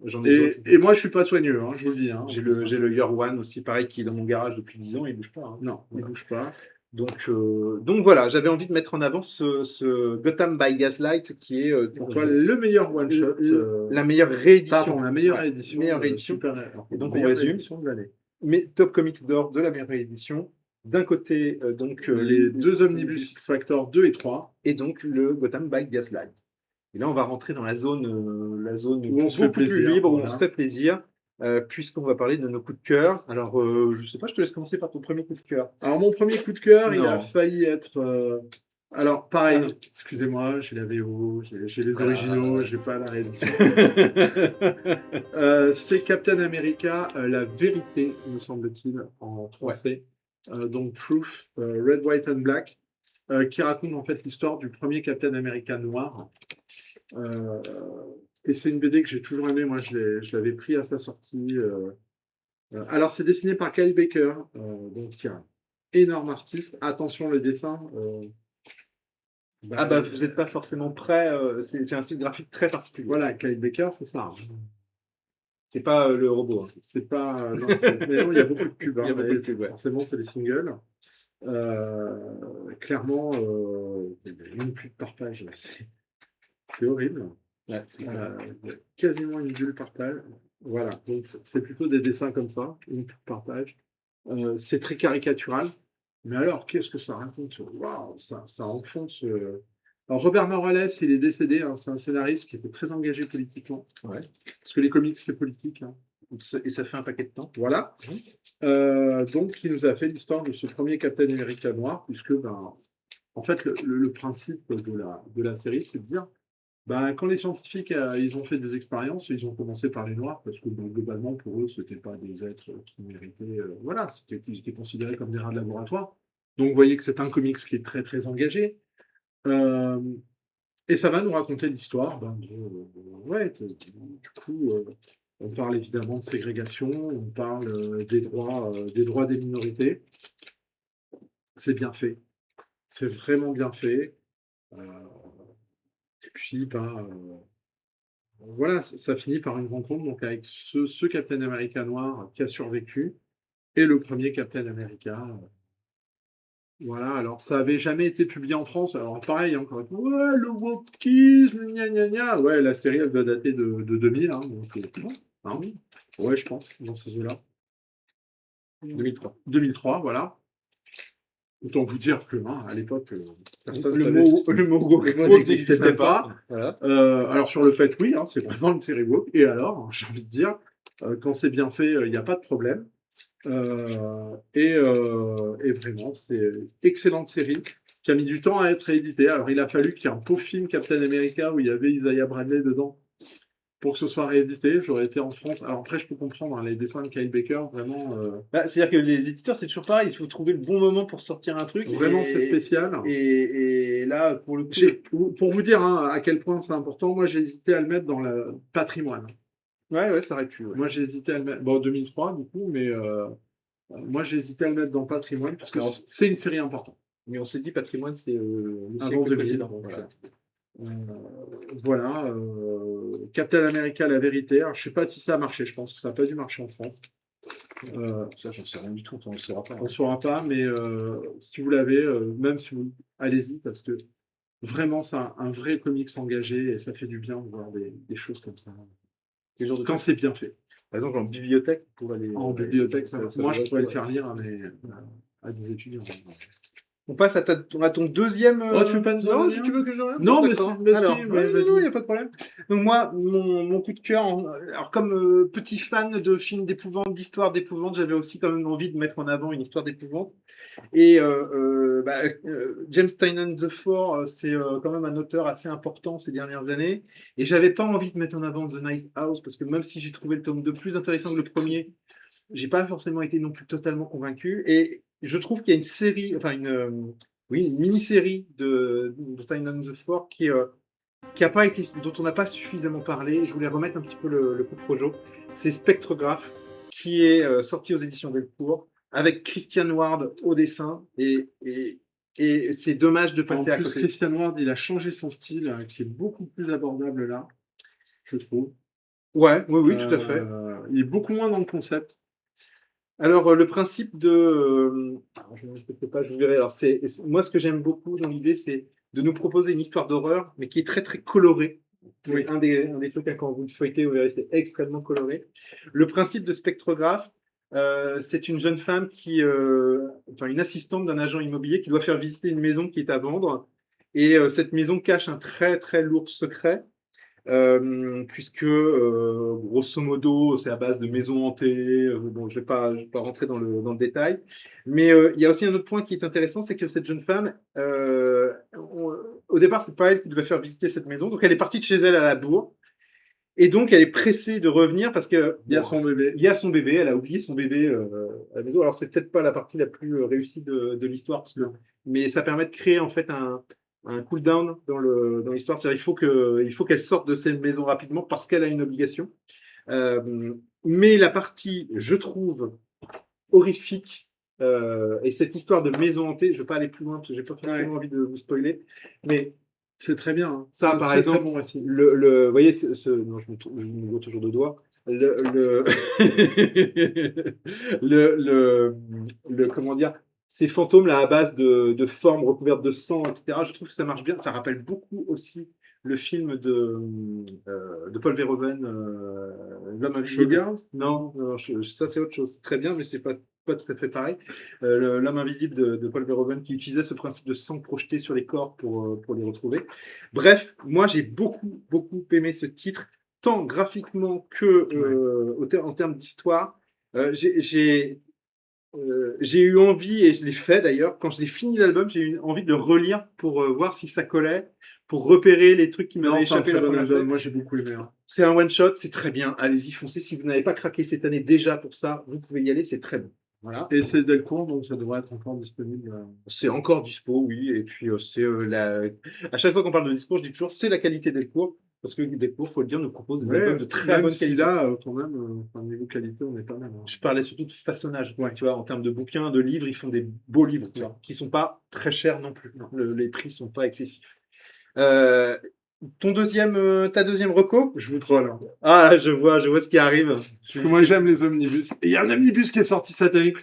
j'en ai d'autres. Et moi, je suis pas soigneux, hein, je vous le dis. Hein, J'ai le Year One aussi, pareil, qui est dans mon garage depuis 10 ans, il bouge pas. Hein. Non, il Voilà. bouge pas. Donc voilà, j'avais envie de mettre en avant ce Gotham by Gaslight qui est Pour toi, le meilleur one shot. la meilleure réédition. Pardon, la meilleure édition. Meilleure réédition. Super, et donc on résume. De l'année. Mais Top Comics d'or de la meilleure réédition. D'un côté, les deux omnibus X Factor 2 et 3. Et donc le Gotham by Gaslight. Et là, on va rentrer dans la zone où on se fait plaisir, plus libre, où on se fait plaisir, puisqu'on va parler de nos coups de cœur. Alors, je sais pas, je te laisse commencer par ton premier coup de cœur. Alors, mon premier coup de cœur, il a failli être. Alors, pareil, excusez-moi, j'ai la VO, j'ai les originaux, j'ai pas la réédition. C'est Captain America, La Vérité, me semble-t-il, en français. Donc, Truth, Red, White and Black, qui raconte en fait l'histoire du premier Captain America noir. Et c'est une BD que j'ai toujours aimée. Moi, je l'avais pris à sa sortie. Alors, c'est dessiné par Kyle Baker, donc qui est un énorme artiste. Attention, le dessin. vous n'êtes pas forcément prêt. C'est un style graphique très particulier. Voilà, Kyle Baker, c'est ça. C'est pas le robot. Hein. C'est pas. Non, mais non, il y a beaucoup de pubs. Hein, il y a beaucoup de pubs, ouais. Forcément, c'est des singles. Clairement, il y a une pub par page. C'est horrible. Ouais, quasiment une bulle par page. Voilà, donc c'est plutôt des dessins comme ça, une pub par page. C'est très caricatural. Mais alors, qu'est-ce que ça raconte? Waouh, ça enfonce. Alors, Robert Morales, il est décédé. Hein, c'est un scénariste qui était très engagé politiquement. Ouais. Parce que les comics, c'est politique. Hein. Et ça fait un paquet de temps. Voilà. Donc, il nous a fait l'histoire de ce premier Captain America noir, puisque, en fait, le principe de la série, c'est de dire, quand les scientifiques ils ont fait des expériences, ils ont commencé par les noirs, parce que globalement, pour eux, ce n'étaient pas des êtres qui méritaient. Voilà, ils étaient considérés comme des rats de laboratoire. Donc, vous voyez que c'est un comics qui est très, très engagé. Et ça va nous raconter l'histoire du coup, On parle évidemment de ségrégation, on parle des droits des minorités. C'est bien fait. C'est vraiment bien fait. Euh, et puis, voilà, ça finit par une rencontre donc, avec ce Captain America noir qui a survécu et le premier Captain America. Voilà, alors ça avait jamais été publié en France. Alors pareil, encore une fois, ouais, le wokisme, gna gna gna. Ouais, la série, elle doit dater de 2000, hein, donc, hein, ouais, je pense, dans ces eaux-là. 2003. 2003, voilà. Autant vous dire que, hein, à l'époque, personne Le savait mot le mot woke n'existait même pas. Voilà. Alors sur le fait, oui, hein, c'est vraiment une série woke. Et alors, j'ai envie de dire, quand c'est bien fait, il n'y a pas de problème. Et vraiment, c'est une excellente série qui a mis du temps à être rééditée. Alors, il a fallu qu'il y ait un pauvre film Captain America où il y avait Isaiah Bradley dedans pour que ce soit réédité. J'aurais été en France. Alors après, je peux comprendre, hein, les dessins de Kyle Baker, vraiment, C'est-à-dire que les éditeurs, c'est toujours pareil, il faut trouver le bon moment pour sortir un truc. vraiment, c'est spécial. Et là, pour le coup. Pour vous dire hein, à quel point c'est important, moi j'ai hésité à le mettre dans le patrimoine. Ouais, ça aurait pu. Ouais. Moi j'ai hésité à le mettre, bon 2003 du coup, mais moi j'ai hésité à le mettre dans patrimoine parce que c'est une série importante. Mais on s'est dit patrimoine, c'est le avant 2000. Voilà. Captain America, la vérité. Alors, je sais pas si ça a marché. Je pense que ça n'a pas dû marcher en France. Ça, j'en sais rien du tout. On ne saura pas. On ne saura pas, mais si vous l'avez, même si vous, allez-y, parce que vraiment, c'est un vrai comics engagé et ça fait du bien de voir des choses comme ça. Quand c'est bien fait. Par exemple, en bibliothèque, pour aller. En bibliothèque, moi, je pourrais le faire lire à des étudiants. On passe à ton deuxième. Oh, tu veux pas nous en Non, dire tu veux que je revienne? Non, mais alors, vas-y. non, il n'y a pas de problème. Donc moi, mon coup de cœur, alors comme petit fan de films d'épouvante, d'histoires d'épouvante, j'avais aussi quand même envie de mettre en avant une histoire d'épouvante. Et James Tynion The Four, c'est quand même un auteur assez important ces dernières années. Et j'avais pas envie de mettre en avant The Nice House, parce que même si j'ai trouvé le tome 2 plus intéressant que le premier, j'ai pas forcément été non plus totalement convaincu. Et je trouve qu'il y a une série, enfin une mini-série de Tynion The Four qui a pas été, dont on n'a pas suffisamment parlé. Je voulais remettre un petit peu le coup de projo. C'est Spectrograph, qui est sorti aux éditions Delcourt, avec Christian Ward au dessin. Et c'est dommage de passer à côté. Christian Ward, il a changé son style, qui est beaucoup plus abordable là, je trouve. Ouais, oui, tout à fait. Il est beaucoup moins dans le concept. Alors, le principe je ne respecte pas, je vous verrai. Alors, moi, ce que j'aime beaucoup dans l'idée, c'est de nous proposer une histoire d'horreur, mais qui est très, très colorée. Oui. Un des trucs, hein, quand vous le feuilletez, vous verrez, c'est extrêmement coloré. Le principe de Spectrographe, c'est une jeune femme une assistante d'un agent immobilier qui doit faire visiter une maison qui est à vendre. Et cette maison cache un très, très lourd secret. Puisque grosso modo c'est à base de maisons hantées. Bon, je vais pas rentrer dans le détail, mais il y a aussi un autre point qui est intéressant, c'est que cette jeune femme, au départ c'est pas elle qui devait faire visiter cette maison, donc elle est partie de chez elle à la bourre, et donc elle est pressée de revenir parce que il y a son bébé. Il y a son bébé, elle a oublié son bébé à la maison. Alors c'est peut-être pas la partie la plus réussie de l'histoire, mais ça permet de créer en fait un cool down dans l'histoire. C'est-à-dire il faut qu'elle sorte de cette maison rapidement parce qu'elle a une obligation. Mais la partie, je trouve, horrifique, et cette histoire de maison hantée, je ne vais pas aller plus loin parce que j'ai pas forcément envie de vous spoiler, mais c'est très bien. Hein. Ça, par exemple, bon vous voyez, non, je me vois toujours de doigts. Comment dire, ces fantômes là à base de formes recouvertes de sang, etc. Je trouve que ça marche bien. Ça rappelle beaucoup aussi le film de Paul Verhoeven, L'homme invisible. Non, ça c'est autre chose. C'est très bien, mais c'est pas tout à fait pareil. L'homme invisible de Paul Verhoeven qui utilisait ce principe de sang projeté sur les corps pour les retrouver. Bref, moi j'ai beaucoup aimé ce titre, tant graphiquement que en termes d'histoire. J'ai eu envie, et je l'ai fait d'ailleurs, quand je l'ai fini l'album, j'ai eu envie de le relire pour voir si ça collait, pour repérer les trucs qui m'avaient échappé la première fois. Moi j'ai beaucoup aimé. Hein. C'est un one-shot, c'est très bien. Allez-y, foncez. Si vous n'avez pas craqué cette année déjà pour ça, vous pouvez y aller, c'est très bon. Voilà. Et c'est Delcourt, donc ça devrait être encore disponible. C'est encore dispo, oui. Et puis, à chaque fois qu'on parle de dispo, je dis toujours, c'est la qualité Delcourt. parce que Delcourt, faut le dire, nous propose des Ouais, albums de très même bonne si qualité. là, quand même, niveau qualité, on est pas mal. Hein. Je parlais surtout de façonnage. Ouais. Tu vois, en termes de bouquins, de livres, ils font des beaux livres, tu vois, qui sont pas très chers non plus. Les prix sont pas excessifs. Ta deuxième reco? Je vous troll. Hein. Ah, je vois ce qui arrive. Parce que moi, j'aime les omnibus. Et il y a un omnibus qui est sorti cette année que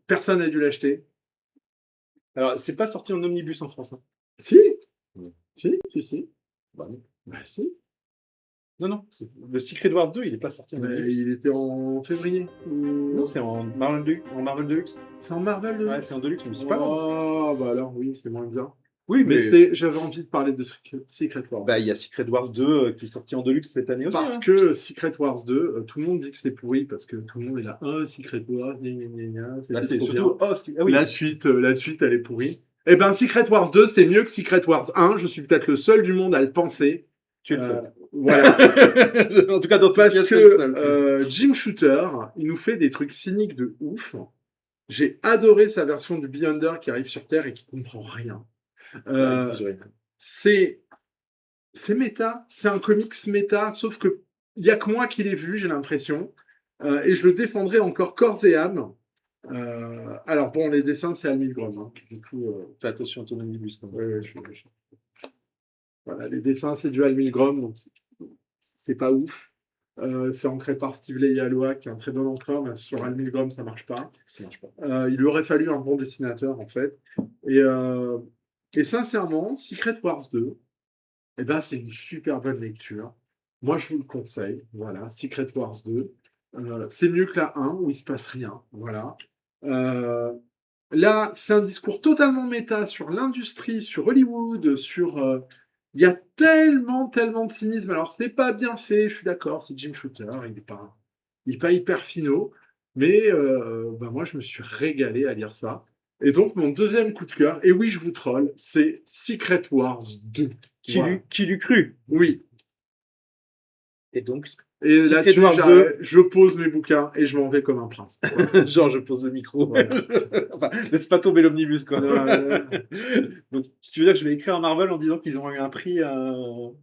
personne n'a dû l'acheter. Alors, c'est pas sorti en omnibus en France. Hein. Si. Ouais. Si. Bah, non. Bah si. Non. Le Secret Wars 2, il est pas sorti en omnibus. Il était en février. Non, c'est en Marvel Deluxe. C'est en Marvel de... Ouais, c'est en Deluxe, mais c'est pas grave. Oh, bah alors oui, c'est moins bien. Oui, mais j'avais envie de parler de Secret Wars. Bah, il y a Secret Wars 2 qui est sorti en Deluxe cette année aussi. Parce hein. que Secret Wars 2, tout le monde dit que c'est pourri parce que tout le monde est là. Ah, Secret Wars, Là, c'est c'est trop surtout. bien. Oh, ah oui. La suite, elle est pourrie. Eh ben, Secret Wars 2, c'est mieux que Secret Wars 1. Je suis peut-être le seul du monde à le penser. Tu es le seul. Voilà. En tout cas, dans Parce cette pièce, c'est le seul. que Jim Shooter, il nous fait des trucs cyniques de ouf. J'ai adoré sa version du Beyonder qui arrive sur Terre et qui comprend rien. C'est méta, c'est un comics méta, sauf que il n'y a que moi qui l'ai vu, j'ai l'impression. Et je le défendrai encore corps et âme. Alors bon, les dessins, c'est à 1000 grammes. Hein. Du coup, fais attention à ton omnibus. Voilà, les dessins, c'est du Al Milgrom, donc c'est pas ouf. C'est ancré par Steve Leialoha, qui est un très bon encreur, mais sur Al Milgrom, ça marche pas. Il lui aurait fallu un bon dessinateur, en fait. Et sincèrement, Secret Wars 2, eh ben, c'est une super bonne lecture. Moi, je vous le conseille. Voilà, Secret Wars 2. C'est mieux que la 1, où il se passe rien. Voilà. Là, c'est un discours totalement méta sur l'industrie, sur Hollywood, sur... Il y a tellement de cynisme. Alors, c'est pas bien fait, je suis d'accord, c'est Jim Shooter, il est pas hyper finot, mais moi, je me suis régalé à lire ça. Et donc, mon deuxième coup de cœur, et oui, je vous troll, c'est Secret Wars 2. Qui l'eût cru? Oui. Et donc, et là-dessus, je pose mes bouquins et je m'en vais comme un prince. Voilà. Genre, je pose le micro. Voilà. Enfin, laisse pas tomber l'omnibus, quoi. Donc, tu veux dire que je vais écrire à Marvel en disant qu'ils ont eu un prix, un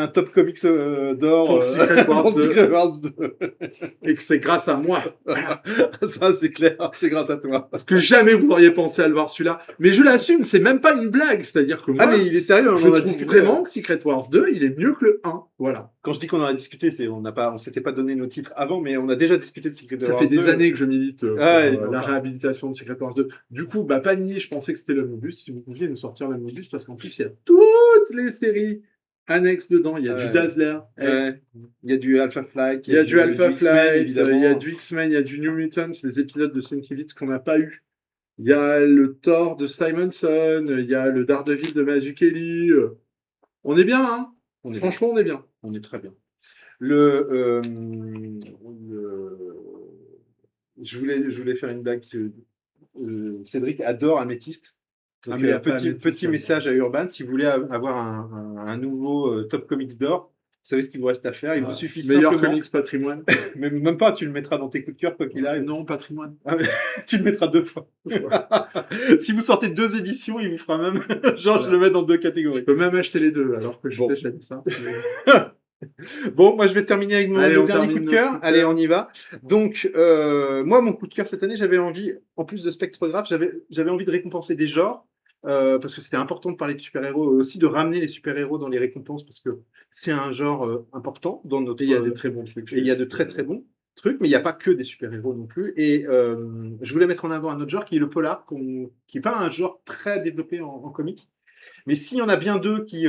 top comics d'or pour Secret Wars 2. Et que c'est grâce à moi. Ça, c'est clair, c'est grâce à toi. Parce que jamais vous auriez pensé à le voir celui-là. Mais je l'assume, c'est même pas une blague. C'est-à-dire que moi, mais il est sérieux, je trouve vraiment que Secret Wars 2, il est mieux que le 1. Voilà. Quand je dis qu'on en a discuté, on s'était pas donné nos titres avant, mais on a déjà discuté de Secret Wars 2. Ça fait des années que je milite la réhabilitation de Secret Wars 2. Du coup, Panini, je pensais que c'était l'omnibus. Si vous pouviez nous sortir l'omnibus, parce qu'en plus, il y a toutes les séries annexes dedans. Il y a du Dazzler. Il y a du Alpha Flight. Il y a du Alpha Flight. Il y a du X-Men. Il y a du New Mutants, les épisodes de Sienkiewicz qu'on n'a pas eu. Il y a le Thor de Simonson. Il y a le Daredevil de Mazzucchelli. On est bien, hein. Franchement, on est bien. On est très bien. Je voulais faire une blague. Cédric adore Améthyste. Donc, petit message à Urban, si vous voulez avoir un nouveau Top Comics d'or, vous savez ce qu'il vous reste à faire. Il vous suffit meilleur simplement... comics patrimoine. Même pas, tu le mettras dans tes coups de cœur quoi qu'il arrive. Non, patrimoine. Tu le mettras 2 fois. Si vous sortez 2 éditions, il vous fera même... Genre, je le mets dans 2 catégories. Je peux même acheter les 2, alors que j'aime ça. Bon, moi je vais terminer avec mon dernier coup de cœur. Allez, on y va. Donc, moi, mon coup de cœur cette année, j'avais envie, en plus de Spectrographe, j'avais envie de récompenser des genres. Parce que c'était important de parler de super-héros, aussi de ramener les super-héros dans les récompenses, parce que c'est un genre important dans notre... Et il y a des très bons trucs. Et il y a de très très bons trucs, mais il n'y a pas que des super-héros non plus. Et je voulais mettre en avant un autre genre qui est le polar, qui n'est pas un genre très développé en comics. Mais s'il y en a bien 2 qui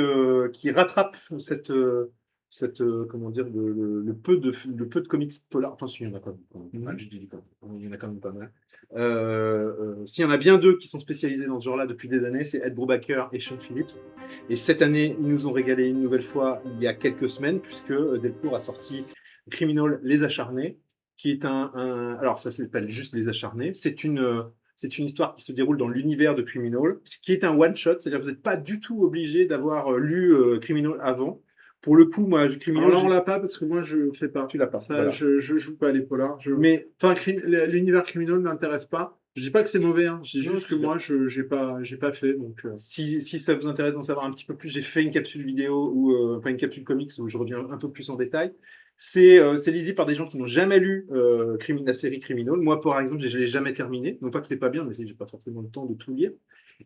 rattrapent comment dire, le peu de comics polar, enfin s'il y en a quand même pas mal, je dis quand même, il y en a quand même pas mal. S'il y en a bien 2 qui sont spécialisés dans ce genre-là depuis des années, c'est Ed Brubaker et Sean Phillips. Et cette année, ils nous ont régalé une nouvelle fois il y a quelques semaines, puisque Delcourt a sorti Criminal Les Acharnés, qui est alors ça s'appelle juste Les Acharnés, c'est une histoire qui se déroule dans l'univers de Criminal, qui est un one-shot, c'est-à-dire que vous n'êtes pas du tout obligé d'avoir lu Criminal avant. Pour le coup, moi, Criminal... Alors, on l'a pas parce que moi, je fais pas. Tu l'as pas. Ça, voilà. je joue pas à les polars. Enfin, l'univers Criminal ne m'intéresse pas. Je dis pas que c'est mauvais, hein. Je dis Non, juste que moi, j'ai pas fait. Donc, Si ça vous intéresse d'en savoir un petit peu plus, j'ai fait une capsule vidéo ou enfin une capsule comics où je reviens un peu plus en détail. C'est lisible par des gens qui n'ont jamais lu la série Criminal. Moi, par exemple, je ne l'ai jamais terminé. Non pas que c'est pas bien, mais c'est que j'ai pas forcément le temps de tout lire.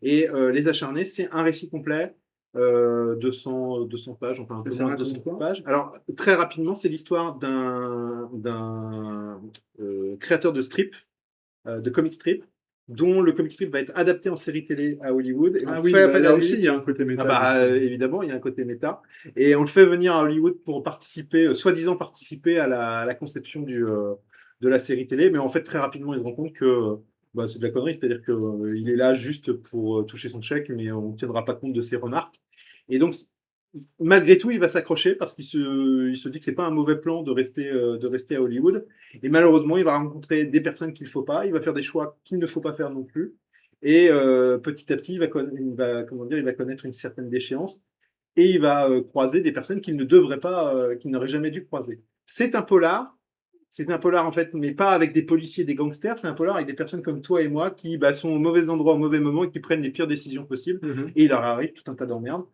Et Les Acharnés, c'est un récit complet, 200 pages, enfin un peu mais ça moins de raconte 200 quoi? pages. Alors, très rapidement, c'est l'histoire d'un créateur de strip, de comic strip, dont le comic strip va être adapté en série télé à Hollywood. Et on Ah oui, fait bah, appel là à aussi, lui. il y a un côté méta. Ah bah, évidemment, il y a un côté méta. Et on le fait venir à Hollywood pour participer, soi-disant participer à la conception de la série télé. Mais en fait, très rapidement, il se rend compte que bah, c'est de la connerie. C'est-à-dire qu'il est là juste pour toucher son chèque, mais on ne tiendra pas compte de ses remarques. Et donc, malgré tout, il va s'accrocher parce il se dit que c'est pas un mauvais plan de rester à Hollywood. Et malheureusement, il va rencontrer des personnes qu'il ne faut pas. Il va faire des choix qu'il ne faut pas faire non plus. Et petit à petit, comment dire, il va connaître une certaine déchéance et il va croiser des personnes qu'il ne devrait pas, qu'il n'aurait jamais dû croiser. C'est un polar. C'est un polar en fait, mais pas avec des policiers, des gangsters. C'est un polar avec des personnes comme toi et moi qui bah, sont au mauvais endroit, au mauvais moment et qui prennent les pires décisions possibles. Mhm. Et il leur arrive tout un tas d'emmerdes.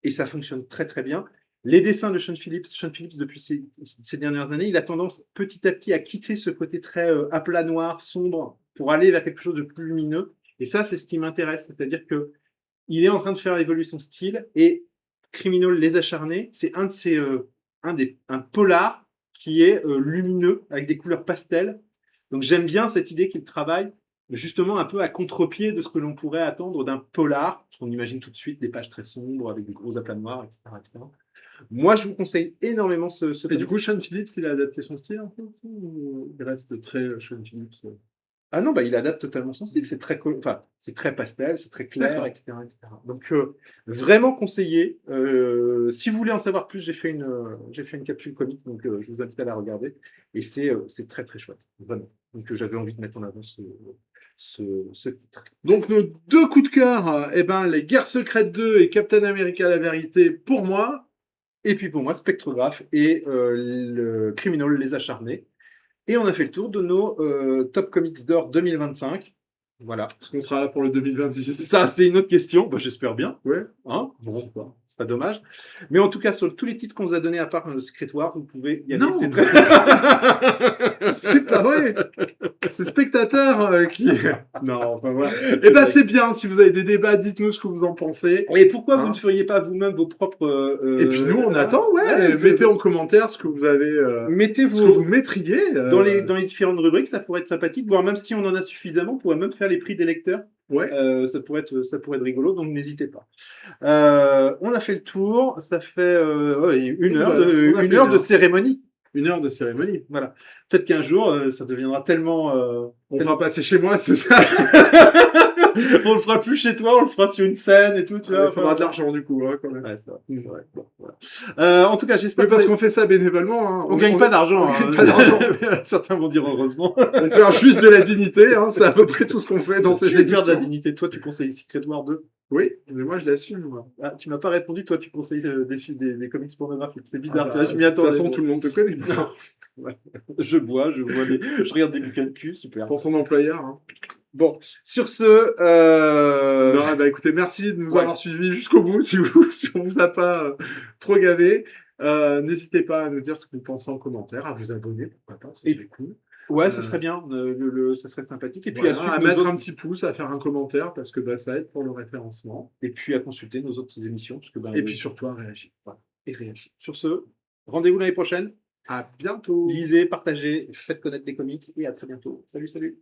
Et ça fonctionne très très bien. Les dessins de Sean Phillips depuis ces dernières années, il a tendance petit à petit à quitter ce côté très aplat noir, sombre, pour aller vers quelque chose de plus lumineux. Et ça, c'est ce qui m'intéresse. C'est-à-dire que il est en train de faire évoluer son style et Criminal Les Acharnés, c'est un polar qui est lumineux avec des couleurs pastel. Donc j'aime bien cette idée qu'il travaille justement un peu à contre-pied de ce que l'on pourrait attendre d'un polar, parce qu'on imagine tout de suite des pages très sombres avec des gros aplats noirs, etc., etc. Moi, je vous conseille énormément ce Et du comics. coup, Sean Phillips, il a adapté son style un peu ou il reste très Sean Phillips? Ah non, bah, il adapte totalement son style. Enfin, c'est très pastel, c'est très clair, etc., etc. Donc, vraiment conseillé. Si vous voulez en savoir plus, j'ai fait une capsule comique, donc je vous invite à la regarder. Et c'est très, très chouette, vraiment. Donc, j'avais envie de mettre en avant ce titre. Donc, nos deux coups de cœur, eh ben, Les Guerres secrètes 2 et Captain America la vérité pour moi. Et puis pour moi, Spectrographe et le Criminal, Les Acharnés. Et on a fait le tour de nos Top Comics d'or 2025. Voilà. Est-ce qu'on sera là pour le 2026? Ça, c'est une autre question. Bah, j'espère bien. Ouais. Hein, bon, c'est pas dommage. Mais en tout cas, sur tous les titres qu'on vous a donnés, à part le Secret Wars, vous pouvez y aller. Non, C'est très... c'est pas vrai. C'est spectateur qui. Non, enfin voilà. Eh ben, c'est bien. Si vous avez des débats, dites-nous ce que vous en pensez. Et pourquoi vous Hein ne feriez pas vous-même vos propres. Et puis nous, on attend, ouais. Mettez en commentaire ce que vous avez. Mettez Ce que vous mettriez. dans les différentes rubriques, ça pourrait être sympathique, voire même si on en a suffisamment, on pourrait même faire les prix des lecteurs. Ouais. Ça pourrait être rigolo, donc n'hésitez pas. On a fait le tour, ça fait une heure de cérémonie. Une heure de cérémonie. Voilà. Peut-être qu'un jour, ça deviendra tellement. On fera passer chez moi, c'est ça. On le fera plus chez toi, on le fera sur une scène et tout, tu vois. Il faudra de l'argent du coup, hein, quand même. Ouais, c'est vrai. Ouais, bon, voilà. En tout cas, j'espère Mais parce qu'on fait ça bénévolement. Hein. On gagne pas d'argent. On gagne pas d'argent. Certains vont dire heureusement. On perd juste de la dignité, hein. C'est à peu près tout ce qu'on fait dans ces émissions. Tu perds de la dignité. Toi, tu conseilles Secret War 2. Oui, mais moi je l'assume. Ah, tu m'as pas répondu, toi tu conseilles des comics pornographiques. C'est bizarre, Ah bah, je m'y attendais. De toute façon, tout le monde te connaît. Ouais. Je regarde des bouquins de cul, super. Pour son employeur. Hein. Bon, sur ce. Non, bah écoutez, merci de nous avoir suivis jusqu'au bout. Si on vous a pas trop gavé, n'hésitez pas à nous dire ce que vous pensez en commentaire, à vous abonner, pourquoi pas, c'est cool. Ouais, ça serait bien, ça serait sympathique. Et puis à mettre un petit pouce, à faire un commentaire, parce que bah, ça aide pour le référencement. Et puis à consulter nos autres émissions. Parce que, bah, et puis surtout à réagir. Voilà. Et réagir. Sur ce, rendez-vous l'année prochaine. À bientôt. Lisez, partagez, faites connaître les comics et à très bientôt. Salut, salut.